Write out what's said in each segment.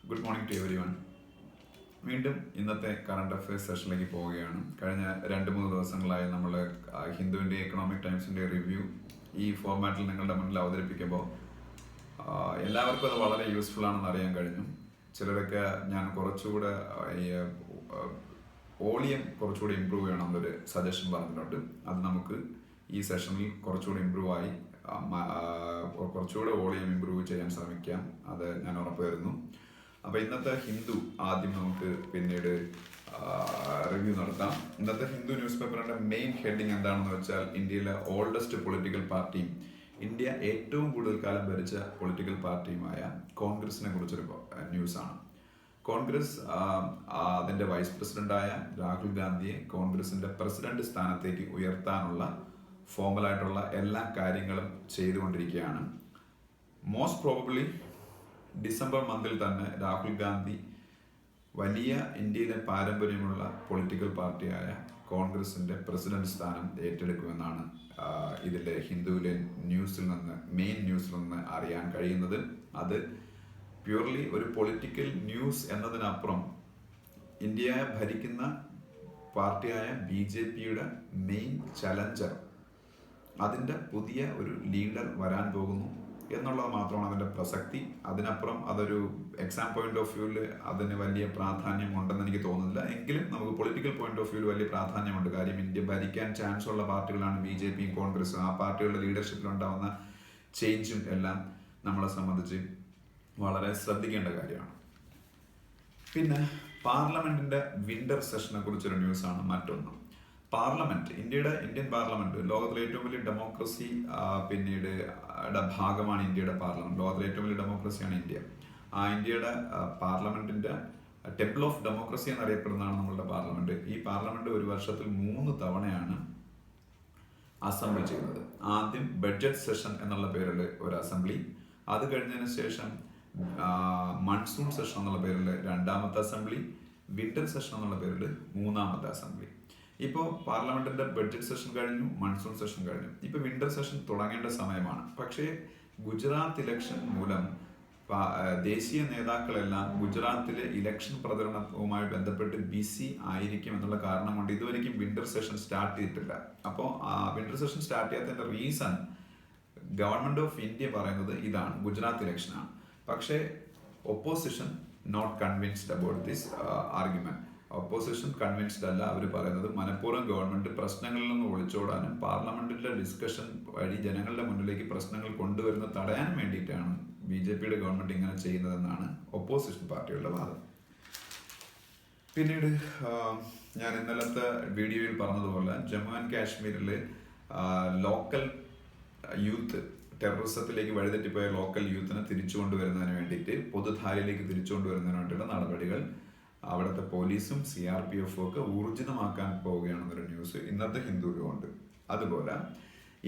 Good morning to everyone. വീണ്ടും ഇന്നത്തെ current affairs സെഷനിലേക്ക് പോവുകയാണ്. കഴിഞ്ഞ 2-3 ദിവസങ്ങളായി നമ്മൾ ഹിന്ദുവിൻ്റെ എക്കണോമിക് ടൈംസിൻ്റെ റിവ്യൂ ഈ ഫോർമാറ്റിൽ നിങ്ങളുടെ മുന്നിൽ അവതരിപ്പിക്കുമ്പോൾ എല്ലാവർക്കും അത് വളരെ യൂസ്ഫുൾ ആണെന്ന് അറിയാൻ കഴിഞ്ഞു. ചിലരൊക്കെ ഞാൻ കുറച്ചുകൂടെ ഈ വോളിയം കുറച്ചുകൂടി ഇമ്പ്രൂവ് ചെയ്യണമെന്നൊരു സജഷൻ പറഞ്ഞിട്ടുണ്ട്. അത് നമുക്ക് ഈ സെഷനിൽ കുറച്ചുകൂടി ഇമ്പ്രൂവ് ആയി കുറച്ചുകൂടെ വോളിയം ഇമ്പ്രൂവ് ചെയ്യാൻ ശ്രമിക്കാം. അത് ഞാൻ ഉറപ്പ് തരുന്നു. അപ്പോൾ ഇന്നത്തെ ഹിന്ദു ആദ്യം നമുക്ക് പിന്നീട് റിവ്യൂ നടത്താം. ഇന്നത്തെ ഹിന്ദു ന്യൂസ് പേപ്പറിന്റെ മെയിൻ ഹെഡിങ് എന്താണെന്ന് വെച്ചാൽ ഇന്ത്യയിലെ ഓൾഡസ്റ്റ് പൊളിറ്റിക്കൽ പാർട്ടിയും ഇന്ത്യ ഏറ്റവും കൂടുതൽ കാലം ഭരിച്ച പൊളിറ്റിക്കൽ പാർട്ടിയുമായ കോൺഗ്രസിനെ കുറിച്ചൊരു ന്യൂസാണ്. കോൺഗ്രസ് അതിന്റെ വൈസ് പ്രസിഡന്റായ രാഹുൽ ഗാന്ധിയെ കോൺഗ്രസിന്റെ പ്രസിഡന്റ് സ്ഥാനത്തേക്ക് ഉയർത്താനുള്ള ഫോർമലായിട്ടുള്ള എല്ലാ കാര്യങ്ങളും ചെയ്തുകൊണ്ടിരിക്കുകയാണ്. മോസ്റ്റ് പ്രോബബ്ലി ഡിസംബർ മന്തിൽ തന്നെ രാഹുൽ ഗാന്ധി വലിയ ഇന്ത്യയിലെ പാരമ്പര്യമുള്ള പൊളിറ്റിക്കൽ പാർട്ടിയായ കോൺഗ്രസിന്റെ പ്രസിഡന്റ് സ്ഥാനം ഏറ്റെടുക്കുമെന്നാണ് ഇതിലെ ഹിന്ദുവിലെ മെയിൻ ന്യൂസിൽ നിന്ന് അറിയാൻ കഴിയുന്നത്. അത് പ്യൂർലി ഒരു പൊളിറ്റിക്കൽ ന്യൂസ് എന്നതിനപ്പുറം ഇന്ത്യയെ ഭരിക്കുന്ന പാർട്ടിയായ BJPയുടെ മെയിൻ ചലഞ്ചർ, അതിൻ്റെ പുതിയ ഒരു ലീഡർ വരാൻ പോകുന്നു എന്നുള്ളത് മാത്രമാണ് അതിൻ്റെ പ്രസക്തി. അതിനപ്പുറം അതൊരു എക്സാം പോയിന്റ് ഓഫ് വ്യൂവിൽ അതിന് വലിയ പ്രാധാന്യം ഉണ്ടെന്ന് എനിക്ക് തോന്നുന്നില്ല. എങ്കിലും നമുക്ക് പൊളിറ്റിക്കൽ പോയിന്റ് ഓഫ് വ്യൂവിൽ വലിയ പ്രാധാന്യമുണ്ട്. കാര്യം ഇന്ത്യ ഭരിക്കാൻ ചാൻസ് ഉള്ള പാർട്ടികളാണ് BJPയും കോൺഗ്രസും. ആ പാർട്ടികളുടെ ലീഡർഷിപ്പിലുണ്ടാവുന്ന ചേഞ്ചും എല്ലാം നമ്മളെ സംബന്ധിച്ച് വളരെ ശ്രദ്ധിക്കേണ്ട കാര്യമാണ്. പിന്നെ പാർലമെന്റിന്റെ വിന്റർ സെഷനെ കുറിച്ചൊരു ന്യൂസാണ് മറ്റൊന്ന്. പാർലമെന്റ്, ഇന്ത്യൻ പാർലമെന്റ് ലോകത്തിലെ ഏറ്റവും വലിയ ഡെമോക്രസി പിന്നീട് ഭാഗമാണ് ഇന്ത്യയുടെ പാർലമെന്റ്. ലോകത്തിലെ ഏറ്റവും വലിയ ഡെമോക്രസിയാണ് ഇന്ത്യ. ആ ഇന്ത്യയുടെ പാർലമെന്റിന്റെ ടെമ്പിൾ ഓഫ് ഡെമോക്രസി എന്നറിയപ്പെടുന്നതാണ് നമ്മളുടെ പാർലമെന്റ്. ഈ പാർലമെന്റ് ഒരു വർഷത്തിൽ 3 തവണയാണ് അസംബ്ലി ചെയ്യുന്നത്. ആദ്യം ബഡ്ജറ്റ് സെഷൻ എന്നുള്ള പേരിൽ ഒരു അസംബ്ലി, അത് കഴിഞ്ഞതിന് ശേഷം മൺസൂൺ സെഷൻ എന്നുള്ള പേരിൽ 2ാമത്തെ അസംബ്ലി, വിന്റർ സെഷൻ എന്നുള്ള പേരിൽ 3ാമത്തെ അസംബ്ലി. ഇപ്പോൾ പാർലമെന്റിന്റെ ബഡ്ജറ്റ് സെഷൻ കഴിഞ്ഞു, മൺസൂൺ സെഷൻ കഴിഞ്ഞു. ഇപ്പോൾ വിന്റർ സെഷൻ തുടങ്ങേണ്ട സമയമാണ്. പക്ഷേ ഗുജറാത്ത് ഇലക്ഷൻ മൂലം ദേശീയ നേതാക്കളെല്ലാം ഗുജറാത്തിലെ ഇലക്ഷൻ പ്രചരണവുമായി ബന്ധപ്പെട്ട് ബിസി ആയിരിക്കും എന്നുള്ള കാരണം കൊണ്ട് ഇതുവരെയും വിന്റർ സെഷൻ സ്റ്റാർട്ട് ചെയ്തിട്ടില്ല. അപ്പോൾ വിന്റർ സെഷൻ സ്റ്റാർട്ട് ചെയ്യാത്തതിന്റെ റീസൺ ഗവൺമെന്റ് ഓഫ് ഇന്ത്യ പറയുന്നത് ഇതാണ്, ഗുജറാത്ത് ഇലക്ഷനാണ്. പക്ഷേ opposition not convinced about this argument. Opposition convinced അല്ല. അവർ പറയുന്നത് മനഃപൂർവ്വം ഗവൺമെന്റ് പ്രശ്നങ്ങളിൽ നിന്ന് ഒളിച്ചോടാനും പാർലമെന്റിലെ ഡിസ്കഷൻ വഴി ജനങ്ങളുടെ മുന്നിലേക്ക് പ്രശ്നങ്ങൾ കൊണ്ടുവരുന്നത് തടയാൻ വേണ്ടിയിട്ടാണ് BJPയുടെ ഗവൺമെന്റ് ഇങ്ങനെ ചെയ്യുന്നതെന്നാണ് ഒപ്പോസിഷൻ പാർട്ടികളുടെ വാദം. പിന്നീട് ഞാൻ ഇന്നലത്തെ വീഡിയോയിൽ പറഞ്ഞതുപോലെ ജമ്മു ആൻഡ് കാശ്മീരിൽ ലോക്കൽ യൂത്ത് ടെററിസത്തിലേക്ക് വഴിതെറ്റിപ്പോയ ലോക്കൽ യൂത്തിനെ തിരിച്ചു കൊണ്ടുവരുന്നതിന് വേണ്ടിയിട്ട്, പൊതുധാരയിലേക്ക് തിരിച്ചു കൊണ്ടുവരുന്നതിന് വേണ്ടിയുള്ള നടപടികൾ അവിടുത്തെ പോലീസും CRPF ഒക്കെ ഊർജിതമാക്കാൻ പോവുകയാണെന്നൊരു ന്യൂസ് ഇന്നത്തെ ഹിന്ദുവിലുണ്ട്. അതുപോലെ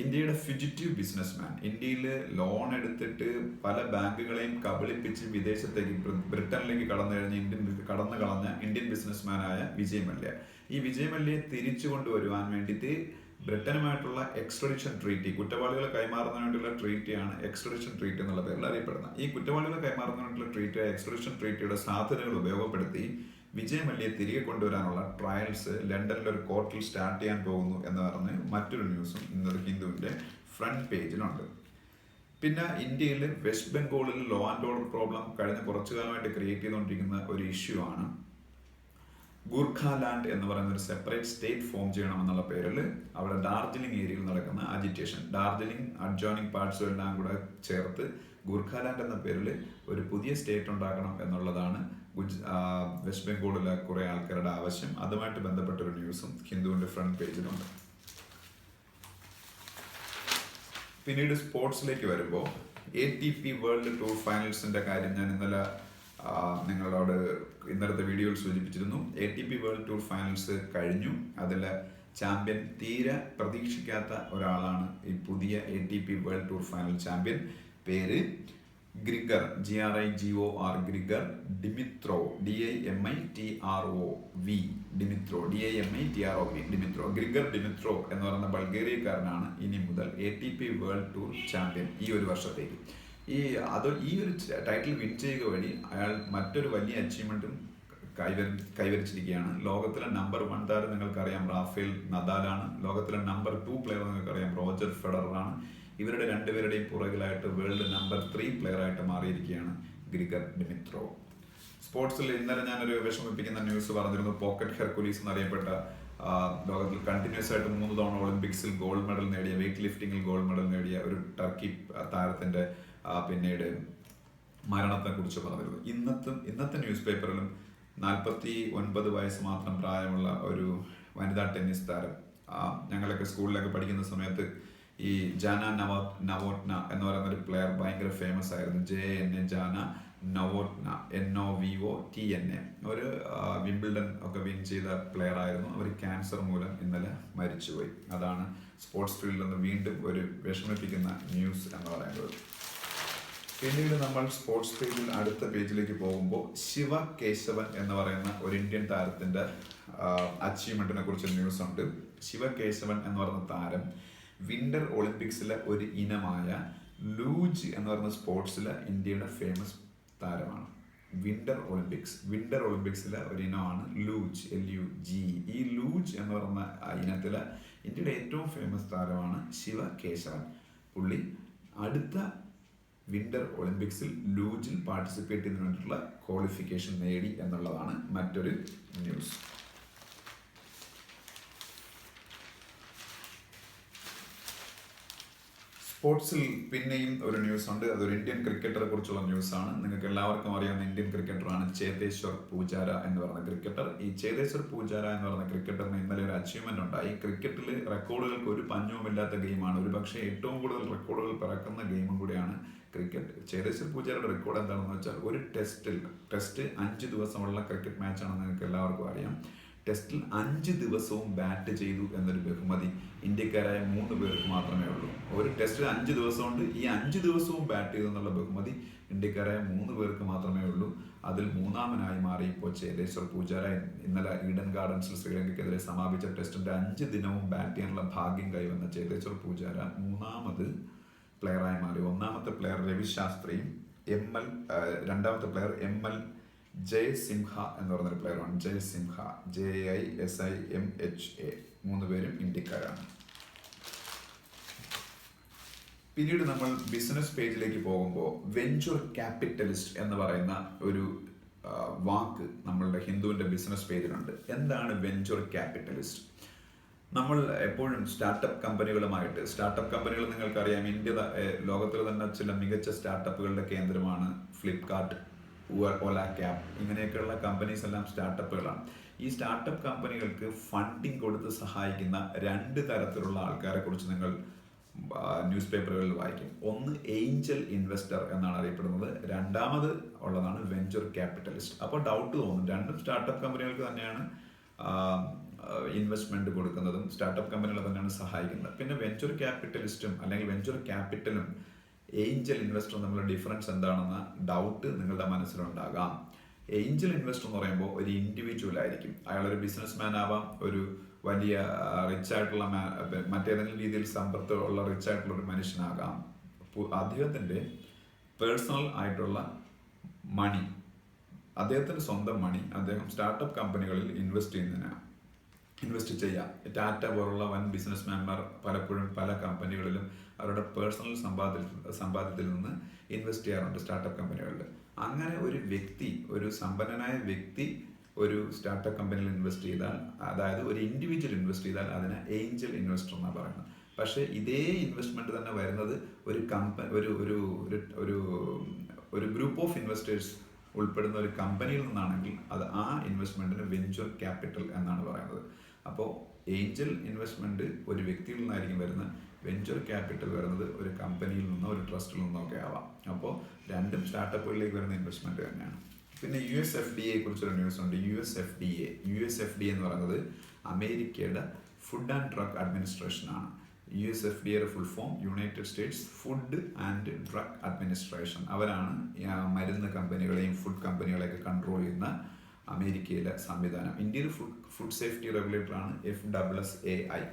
ഇന്ത്യയുടെ ഫ്യൂജിറ്റീവ് ബിസിനസ്മാൻ, ഇന്ത്യയിൽ ലോൺ എടുത്തിട്ട് പല ബാങ്കുകളെയും കബളിപ്പിച്ച് വിദേശത്തേക്ക് ബ്രിട്ടനിലേക്ക് കടന്നു കളഞ്ഞ ഇന്ത്യൻ ബിസിനസ്മാനായ വിജയ് മല്യ. ഈ വിജയ് മല്യയെ തിരിച്ചു കൊണ്ടുവരുവാൻ വേണ്ടിയിട്ട് ബ്രിട്ടനുമായിട്ടുള്ള എക്സ്ട്രഡിഷൻ ട്രീറ്റി, കുറ്റവാളികളെ കൈമാറുന്നതിന് വേണ്ടിയുള്ള ട്രീറ്റിയാണ് എക്സ്ട്രഡിഷൻ ട്രീറ്റി എന്നുള്ള പേരിൽ അറിയപ്പെടുന്നത്. ഈ കുറ്റവാളികളെ കൈമാറുന്നതിന് വേണ്ടിയുള്ള ട്രീറ്റി, എക്സ്ട്രഡിഷൻ ട്രീറ്റിയുടെ സാധ്യതകൾ ഉപയോഗപ്പെടുത്തി വിജയ് മല്യയെ തിരികെ കൊണ്ടുവരാനുള്ള ട്രയൽസ് ലണ്ടനിലെ ഒരു കോർട്ടിൽ സ്റ്റാർട്ട് ചെയ്യാൻ പോകുന്നു എന്ന് പറഞ്ഞ് മറ്റൊരു ന്യൂസും ഇന്നത്തെ ഹിന്ദുവിന്റെ ഫ്രണ്ട് പേജിലുണ്ട്. പിന്നെ ഇന്ത്യയിൽ വെസ്റ്റ് ബംഗാളിൽ ലോ ആൻഡ് ഓർഡർ പ്രോബ്ലം കഴിഞ്ഞ കുറച്ചു കാലമായിട്ട് ക്രിയേറ്റ് ചെയ്തുകൊണ്ടിരിക്കുന്ന ഒരു ഇഷ്യൂ ആണ്. ഗൂർഖാലാൻഡ് എന്ന് പറയുന്ന ഒരു സെപ്പറേറ്റ് സ്റ്റേറ്റ് ഫോം ചെയ്യണമെന്നുള്ള പേരിൽ അവിടെ ഡാർജിലിംഗ് ഏരിയയിൽ നടക്കുന്ന അജിറ്റേഷൻ, ഡാർജിലിംഗ് അഡ്ജോയിനിങ് പാർട്സും എല്ലാം കൂടെ ചേർത്ത് ഗൂർഖാലാൻഡ് എന്ന പേരിൽ ഒരു പുതിയ സ്റ്റേറ്റ് ഉണ്ടാക്കണം എന്നുള്ളതാണ് വെസ്റ്റ് ബംഗാളിലെ കുറെ ആൾക്കാരുടെ ആവശ്യം. അതുമായിട്ട് ബന്ധപ്പെട്ടൊരു ന്യൂസും ഹിന്ദുവിന്റെ ഫ്രണ്ട് പേജിലുണ്ട്. പിന്നീട് സ്പോർട്സിലേക്ക് വരുമ്പോൾ ATP വേൾഡ് ടൂർ ഫൈനൽസിന്റെ കാര്യം ഞാൻ നിങ്ങളോട് ഇന്നലത്തെ വീഡിയോയിൽ സൂചിപ്പിച്ചിരുന്നു. ATP വേൾഡ് ടൂർ ഫൈനൽസ് കഴിഞ്ഞു. അതിൽ ചാമ്പ്യൻ തീരെ പ്രതീക്ഷിക്കാത്ത ഒരാളാണ് ഈ പുതിയ ATP world tour final champion. പേര് Grigor, GRIGOR, Grigor Dimitrov, DIMITROV, Dimitrov. Grigor Dimitrov എന്ന് പറയുന്ന ബൾഗേറിയക്കാരനാണ് ഇനി മുതൽ ATP വേൾഡ് ടൂർ ചാമ്പ്യൻ ഈ ഒരു വർഷത്തേക്ക്. ഈ ഒരു ടൈറ്റിൽ വിൻ ചെയ്യുക വഴി അയാൾ മറ്റൊരു വലിയ അച്ചീവ്മെന്റും കൈവരിച്ചിരിക്കുകയാണ്. ലോകത്തിലെ നമ്പർ 1 താരം നിങ്ങൾക്കറിയാം റാഫേൽ നദാലാണ്. ലോകത്തിലെ നമ്പർ 2 പ്ലെയർ നിങ്ങൾക്കറിയാം റോജർ ഫെഡററാണ്. ഇവരുടെ രണ്ടുപേരുടെയും പുറകിലായിട്ട് വേൾഡ് നമ്പർ 3 പ്ലെയർ ആയിട്ട് മാറിയിരിക്കുകയാണ് ഗ്രിഗർ ഡിമിട്രോവ്. സ്പോർട്സിൽ ഇന്നലെ ഞാനൊരു വിഷമിപ്പിക്കുന്ന ന്യൂസ് പറഞ്ഞിരുന്നു. പോക്കറ്റ് ഹെർക്കുലീസ് എന്നറിയപ്പെട്ട ലോകത്തിൽ കണ്ടിന്യൂസ് ആയിട്ട് 3 തവണ ഒളിമ്പിക്സിൽ ഗോൾഡ് മെഡൽ നേടിയ, വെയിറ്റ് ലിഫ്റ്റിംഗിൽ ഗോൾഡ് മെഡൽ നേടിയ ഒരു ടർക്കി താരത്തിന്റെ പിന്നീട് മരണത്തെ കുറിച്ച് പറഞ്ഞിരുന്നു. ഇന്നത്തെ ന്യൂസ് പേപ്പറിലും 49 വയസ്സ് മാത്രം പ്രായമുള്ള ഒരു വനിതാ ടെന്നീസ് താരം, ഞങ്ങളൊക്കെ സ്കൂളിലൊക്കെ പഠിക്കുന്ന സമയത്ത് ഈ ജാന നവോട്ന എന്ന് പറയുന്ന ഒരു പ്ലെയർ ഭയങ്കര ഫേമസ് ആയിരുന്നു. JNA ജാന നവോട്ന NOVOTNA ഒരു വിംബിൾഡൺ ഒക്കെ വിൻ ചെയ്ത പ്ലെയർ ആയിരുന്നു. അവർ ക്യാൻസർ മൂലം ഇന്നലെ മരിച്ചുപോയി. അതാണ് സ്പോർട്സ് ഫീൽഡിൽ നിന്ന് വീണ്ടും ഒരു വിഷമിപ്പിക്കുന്ന ന്യൂസ് എന്ന് പറയുന്നത്. പിന്നീട് നമ്മൾ സ്പോർട്സ് പേജിൽ അടുത്ത പേജിലേക്ക് പോകുമ്പോൾ ശിവ കേശവൻ എന്ന് പറയുന്ന ഒരു ഇന്ത്യൻ താരത്തിന്റെ അച്ചീവ്മെന്റിനെ കുറിച്ച് ന്യൂസ് ഉണ്ട്. ശിവ കേശവൻ എന്ന് പറയുന്ന താരം വിന്റർ ഒളിമ്പിക്സിലെ ഒരു ഇനമായ ലൂജ് എന്ന് പറയുന്ന സ്പോർട്സിലെ ഇന്ത്യയുടെ ഫേമസ് താരമാണ്. വിന്റർ ഒളിമ്പിക്സിലെ ഒരു ഇനമാണ് ലൂജ്, LUG. ഈ ലൂജ് എന്ന് പറയുന്ന ഇനത്തിലെ ഇന്ത്യയുടെ ഏറ്റവും ഫേമസ് താരമാണ് ശിവ കേശവൻ. പുള്ളി അടുത്ത വിന്റർ ഒളിമ്പിക്സിൽ ലൂജിൽ പാർട്ടിസിപ്പേറ്റ് ചെയ്യുന്നതിന് വേണ്ടിയിട്ടുള്ള ക്വാളിഫിക്കേഷൻ നേടി എന്നുള്ളതാണ് മറ്റൊരു ന്യൂസ്. സ്പോർട്സിൽ പിന്നെയും ഒരു ന്യൂസ് ഉണ്ട്. അതൊരു ഇന്ത്യൻ ക്രിക്കറ്ററെ കുറിച്ചുള്ള ന്യൂസാണ്. നിങ്ങൾക്ക് എല്ലാവർക്കും അറിയാവുന്ന ഇന്ത്യൻ ക്രിക്കറ്ററാണ് ചേതേശ്വർ പൂജാര എന്ന് പറയുന്ന ക്രിക്കറ്റർ. ഈ ചേതേശ്വർ പൂജാര എന്ന് പറയുന്ന ക്രിക്കറ്ററിന് ഇന്നലെ ഒരു അച്ചീവ്മെന്റ് ഉണ്ടായി. ക്രിക്കറ്റിൽ റെക്കോർഡുകൾക്ക് ഒരു പഞ്ഞവുമില്ലാത്ത ഗെയിമാണ്. ഒരു പക്ഷേ ഏറ്റവും കൂടുതൽ റെക്കോർഡുകൾ പിറക്കുന്ന ഗെയിമും കൂടിയാണ് ക്രിക്കറ്റ്. ചേതേശ്വർ പൂജാരയുടെ റെക്കോർഡ് എന്താണെന്ന് വെച്ചാൽ ഒരു ടെസ്റ്റ് 5 ദിവസമുള്ള ക്രിക്കറ്റ് മാച്ചാണെന്ന് നിങ്ങൾക്ക് എല്ലാവർക്കും അറിയാം. ടെസ്റ്റിൽ 5 ദിവസവും ബാറ്റ് ചെയ്തു എന്നൊരു ബഹുമതി ഇന്ത്യക്കാരായ 3 പേർക്ക് മാത്രമേ ഉള്ളൂ. ഒരു ടെസ്റ്റിൽ 5 ദിവസമുണ്ട്. ഈ 5 ദിവസവും ബാറ്റ് ചെയ്തു എന്നുള്ള ബഹുമതി ഇന്ത്യക്കാരായ 3 പേർക്ക് മാത്രമേ ഉള്ളൂ. അതിൽ മൂന്നാമനായി മാറി ഇപ്പോൾ ചേതേശ്വർ പൂജാര. ഇന്നലെ ഈഡൻ ഗാർഡൻസിൽ ശ്രീലങ്കയ്ക്കെതിരെ സമാപിച്ച ടെസ്റ്റിന്റെ 5 ദിനവും ബാറ്റ് ചെയ്യാനുള്ള ഭാഗ്യം കൈവന്ന ചേതേശ്വർ പൂജാര 3ാമത് പ്ലെയറായി മാറി. 1ാമത്തെ പ്ലെയർ രവി ശാസ്ത്രിയും രണ്ടാമത്തെ പ്ലെയർ ML ജയസിംഹ എന്ന് പറയുന്നൊരു പ്ലെയറാണ്. ജയസിംഹ JISIMHA 3 പേരും ഇന്ത്യക്കാരാണ്. പിന്നീട് നമ്മൾ ബിസിനസ് പേജിലേക്ക് പോകുമ്പോൾ വെഞ്ചർ ക്യാപിറ്റലിസ്റ്റ് എന്ന് പറയുന്ന ഒരു വാക്ക് നമ്മളുടെ ഹിന്ദുവിന്റെ ബിസിനസ് പേജിലുണ്ട്. എന്താണ് വെഞ്ചർ ക്യാപിറ്റലിസ്റ്റ്? നമ്മൾ എപ്പോഴും സ്റ്റാർട്ടപ്പ് കമ്പനികൾ നിങ്ങൾക്കറിയാം. ലോകത്തിൽ തന്നെ ചില മികച്ച സ്റ്റാർട്ടപ്പുകളുടെ കേന്ദ്രമാണ് ഫ്ലിപ്കാർട്ട്, ഓല ക്യാബ്. ഇങ്ങനെയൊക്കെയുള്ള കമ്പനീസ് എല്ലാം സ്റ്റാർട്ടപ്പുകളാണ്. ഈ സ്റ്റാർട്ടപ്പ് കമ്പനികൾക്ക് ഫണ്ടിങ് കൊടുത്ത് സഹായിക്കുന്ന 2 തരത്തിലുള്ള ആൾക്കാരെ കുറിച്ച് നിങ്ങൾ ന്യൂസ് പേപ്പറുകളിൽ വായിക്കും. ഒന്ന് ഏഞ്ചൽ ഇൻവെസ്റ്റർ എന്നാണ് അറിയപ്പെടുന്നത്. രണ്ടാമത് ഉള്ളതാണ് വെഞ്ചർ ക്യാപിറ്റലിസ്റ്റ്. അപ്പോൾ ഡൗട്ട് തോന്നും, രണ്ടും സ്റ്റാർട്ടപ്പ് കമ്പനികൾക്ക് തന്നെയാണ് ഇൻവെസ്റ്റ്മെന്റ് കൊടുക്കുന്നതും സ്റ്റാർട്ടപ്പ് കമ്പനികളെ തന്നെയാണ് സഹായിക്കുന്നത്. പിന്നെ വെഞ്ചർ ക്യാപിറ്റലിസ്റ്റും അല്ലെങ്കിൽ വെഞ്ചർ ക്യാപിറ്റലും ഏഞ്ചൽ ഇൻവെസ്റ്ററും തമ്മിലുള്ള ഡിഫറൻസ് എന്താണെന്ന ഡൗട്ട് നിങ്ങളുടെ മനസ്സിലുണ്ടാകാം. ഏഞ്ചൽ ഇൻവെസ്റ്റർ എന്ന് പറയുമ്പോൾ ഒരു ഇൻഡിവിജ്വൽ ആയിരിക്കും. അയാളൊരു ബിസിനസ് മാൻ ആവാം, ഒരു വലിയ റിച്ച് ആയിട്ടുള്ള മറ്റേതെങ്കിലും രീതിയിൽ സമ്പത്തുള്ള റിച്ച് ആയിട്ടുള്ള ഒരു മനുഷ്യനാകാം. അദ്ദേഹത്തിന്റെ പേഴ്സണൽ ആയിട്ടുള്ള മണി, അദ്ദേഹത്തിന്റെ സ്വന്തം മണി അദ്ദേഹം സ്റ്റാർട്ടപ്പ് കമ്പനികളിൽ ഇൻവെസ്റ്റ് ചെയ്യാം. ടാറ്റ പോലുള്ള വൻ ബിസിനസ്മാൻമാർ പലപ്പോഴും പല കമ്പനികളിലും അവരുടെ പേഴ്സണൽ സമ്പാദ്യത്തിൽ നിന്ന് ഇൻവെസ്റ്റ് ചെയ്യാറുണ്ട് സ്റ്റാർട്ടപ്പ് കമ്പനികളിൽ. അങ്ങനെ ഒരു സമ്പന്നനായ വ്യക്തി ഒരു സ്റ്റാർട്ടപ്പ് കമ്പനിയിൽ ഇൻവെസ്റ്റ് ചെയ്താൽ, അതായത് ഒരു ഇൻഡിവിജ്വൽ ഇൻവെസ്റ്റ് ചെയ്താൽ അതിന് ഏഞ്ചൽ ഇൻവെസ്റ്റർ എന്നാണ് പറയുന്നത്. പക്ഷേ ഇതേ ഇൻവെസ്റ്റ്മെന്റ് തന്നെ വരുന്നത് ഒരു ഗ്രൂപ്പ് ഓഫ് ഇൻവെസ്റ്റേഴ്സ് ഉൾപ്പെടുന്ന ഒരു കമ്പനിയിൽ നിന്നാണെങ്കിൽ അത് ആ ഇൻവെസ്റ്റ്മെന്റിന് വെഞ്ചർ ക്യാപിറ്റൽ എന്നാണ് പറയുന്നത്. അപ്പോൾ ഏഞ്ചൽ ഇൻവെസ്റ്റ്മെന്റ് ഒരു വ്യക്തിയിൽ നിന്നായിരിക്കും വരുന്നത്, വെഞ്ചർ ക്യാപിറ്റൽ വരുന്നത് ഒരു കമ്പനിയിൽ നിന്നോ ഒരു ട്രസ്റ്റിൽ നിന്നോ ഒക്കെ ആവാം. അപ്പോൾ രണ്ടും സ്റ്റാർട്ടപ്പുകളിലേക്ക് വരുന്ന ഇൻവെസ്റ്റ്മെന്റ് തന്നെയാണ്. പിന്നെ USFDA കുറിച്ചൊരു ന്യൂസ് ഉണ്ട്. USFDA എന്ന് പറയുന്നത് അമേരിക്കയുടെ ഫുഡ് ആൻഡ് ഡ്രഗ് അഡ്മിനിസ്ട്രേഷൻ ആണ്. USFDA full form United States food and drug administration. അവരാണ് മരുന്ന് കമ്പനികളെയും ഫുഡ് കമ്പനികളെയൊക്കെ കൺട്രോൾ ചെയ്യുന്ന അമേരിക്കയിലെ സംവിധാനം. ഇന്ത്യയിൽ ഫുഡ് സേഫ്റ്റി റെഗുലേറ്റർ ആണ് FSSAI.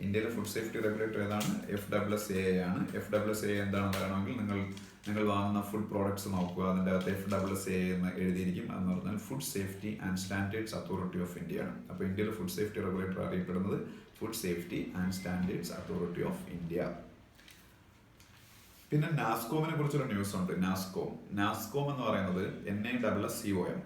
ഇന്ത്യയിലെ ഫുഡ് സേഫ്റ്റി റെഗുലേറ്റർ ഏതാണ്? FSSAI ആണ്. FSSAI എന്താണെന്ന് അറിയണമെങ്കിൽ നിങ്ങൾ നിങ്ങൾ വാങ്ങുന്ന ഫുഡ് പ്രോഡക്ട്സ് നോക്കുക, അതിൻ്റെ അകത്ത് FSSAI എന്ന് എഴുതിയിരിക്കും. എന്ന് പറഞ്ഞാൽ food safety and standards authority of India ആണ്. അപ്പോൾ ഇന്ത്യയിലെ ഫുഡ് സേഫ്റ്റി റെഗുലേറ്റർ അറിയപ്പെടുന്നത് food safety and standards authority of India. പിന്നെ നാസ്കോമിനെ കുറിച്ചൊരു ന്യൂസ് ഉണ്ട്. നാസ്കോം എന്ന് പറയുന്നത് NASSCOM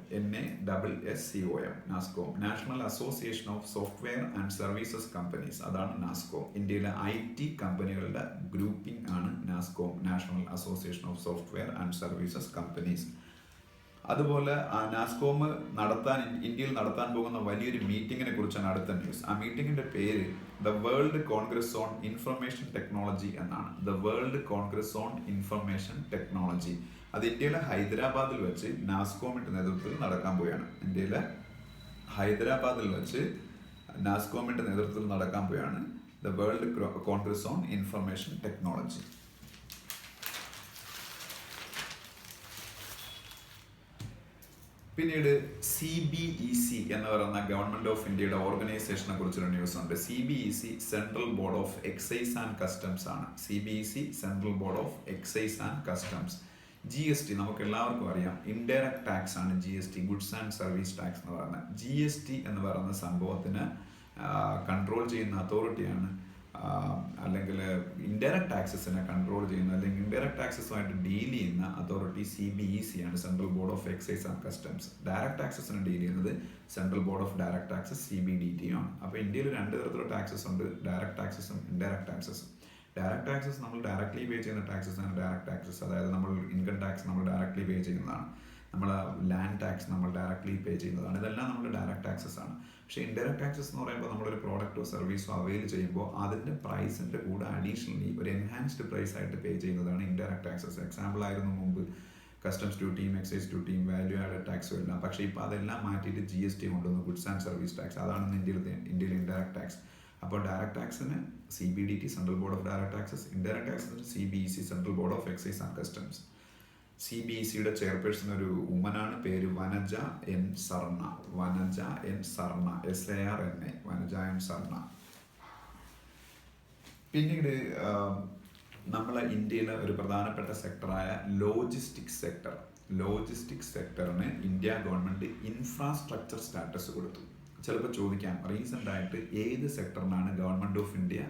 NASSCOM, national association of software and services companies. അതാണ് നാസ്കോം. ഇന്ത്യയിലെ IT കമ്പനികളുടെ ഗ്രൂപ്പിംഗ് ആണ് NASSCOM, national association of software and services companies. അതുപോലെ നാസ്കോം ഇന്ത്യയിൽ നടത്താൻ പോകുന്ന വലിയൊരു മീറ്റിങ്ങിനെ കുറിച്ചാണ് അടുത്ത ന്യൂസ്. ആ മീറ്റിങ്ങിന്റെ പേര് the world congress on information technology എന്നാണ്. The world congress on information technology. അത് ഇന്ത്യയിലെ ഹൈദരാബാദിൽ വെച്ച് നാസ്കോമിന്റെ നേതൃത്വത്തിൽ നടക്കാൻ പോവുകയാണ്. ഇന്ത്യയിലെ ഹൈദരാബാദിൽ വെച്ച് നാസ്കോമിന്റെ നേതൃത്വത്തിൽ നടക്കാൻ പോവുകയാണ് the world congress on information technology. പിന്നീട് CBEC എന്ന് പറയുന്ന ഗവൺമെന്റ് ഓഫ് ഇന്ത്യയുടെ ഓർഗനൈസേഷനെ കുറിച്ചൊരു ന്യൂസ് ഉണ്ട്. CBEC central board of excise and customs ആണ്. CBEC central board of excise and customs. GST നമുക്ക് എല്ലാവർക്കും അറിയാം, ഇൻഡയറക്ട് ടാക്സ് ആണ് GST, goods and service tax എന്ന് പറയുന്നത്. GST എന്ന് പറയുന്ന സംഭവത്തിന് കൺട്രോൾ ചെയ്യുന്ന അതോറിറ്റിയാണ്, അല്ലെങ്കിൽ ഇൻഡയറക്ട് ടാക്സസിനെ കൺട്രോൾ ചെയ്യുന്ന അല്ലെങ്കിൽ ഇൻഡയറക്ട് ടാക്സസുമായിട്ട് ഡീൽ ചെയ്യുന്ന അതോറിറ്റി CBEC ആണ്, central board of excise and customs. Direct ടാക്സസിനെ ഡീൽ ചെയ്യുന്നത് central board of direct taxes CBDT ആണ്. അപ്പോൾ ഇന്ത്യയിൽ രണ്ട് തരത്തിലുള്ള ടാക്സസ് ഉണ്ട്, ഡയറക്ട് ടാക്സസും ഇൻഡയറക്ട് ടാക്സസും. ഡയറക്ട് ടാക്സസ് നമ്മൾ ഡയറക്ട്ലി പേ ചെയ്യുന്ന ടാക്സസ് ആണ് ഡയറക്ട് ടാക്സസ്. അതായത് നമ്മൾ ഇൻകം ടാക്സ് നമ്മൾ ഡയറക്ട്ലി പേ ചെയ്യുന്നതാണ്, നമ്മൾ ലാൻഡ് ടാക്സ് നമ്മൾ ഡയറക്ട്ലി പേ ചെയ്യുന്നതാണ്. ഇതെല്ലാം നമ്മൾ ഡയറക്ട് ടാക്സസ് ആണ്. പക്ഷേ ഇൻഡയറക്ട് ടാക്സസ് എന്ന് പറയുമ്പോൾ നമ്മളൊരു പ്രോഡക്റ്റോ സർവീസോ അവൈൽ ചെയ്യുമ്പോൾ അതിൻ്റെ പ്രൈസിൻ്റെ കൂടെ അഡീഷണലി ഒരു എൻഹാൻസ്ഡ് പ്രൈസ് ആയിട്ട് പേ ചെയ്യുന്നതാണ് ഇൻഡയറക്ട് ടാക്സസ്. എക്സാമ്പിൾ ആയിരുന്നു മുമ്പ് കസ്റ്റംസ് ഡ്യൂട്ടിയും എക്സൈസ് ഡ്യൂട്ടിയും വാല്യൂ ആഡഡ് ടാക്സും എല്ലാം. പക്ഷേ ഇപ്പോൾ അതെല്ലാം മാറ്റിയിട്ട് GST കൊണ്ടുവന്നു, ഗുഡ്സ് ആൻഡ് സർവീസ് ടാക്സ്. അതാണ് ഇന്ത്യയിൽ ഇൻഡയറക്ട് ടാക്സ്. അപ്പോൾ ഡയറക്ട് ടാക്സിന് CBDT central board of direct taxes, indirect ടാക്സിന് CBEC central board of excise and customs. CBECയുടെ ചെയർപേഴ്സൺ ഒരു വുമനാണ്, പേര് Vanaja N Sarna. SARNA, Vanaja N Sarna. പിന്നീട് നമ്മളെ ഇന്ത്യയിലെ ഒരു പ്രധാനപ്പെട്ട സെക്ടറായ ലോജിസ്റ്റിക്സ് സെക്ടറിന് ഇന്ത്യ ഗവൺമെന്റ് ഇൻഫ്രാസ്ട്രക്ചർ സ്റ്റാറ്റസ് കൊടുത്തു. ചിലപ്പോൾ ചോദിക്കാം, റീസെൻ്റ് ആയിട്ട് ഏത് സെക്ടറിനാണ് government of India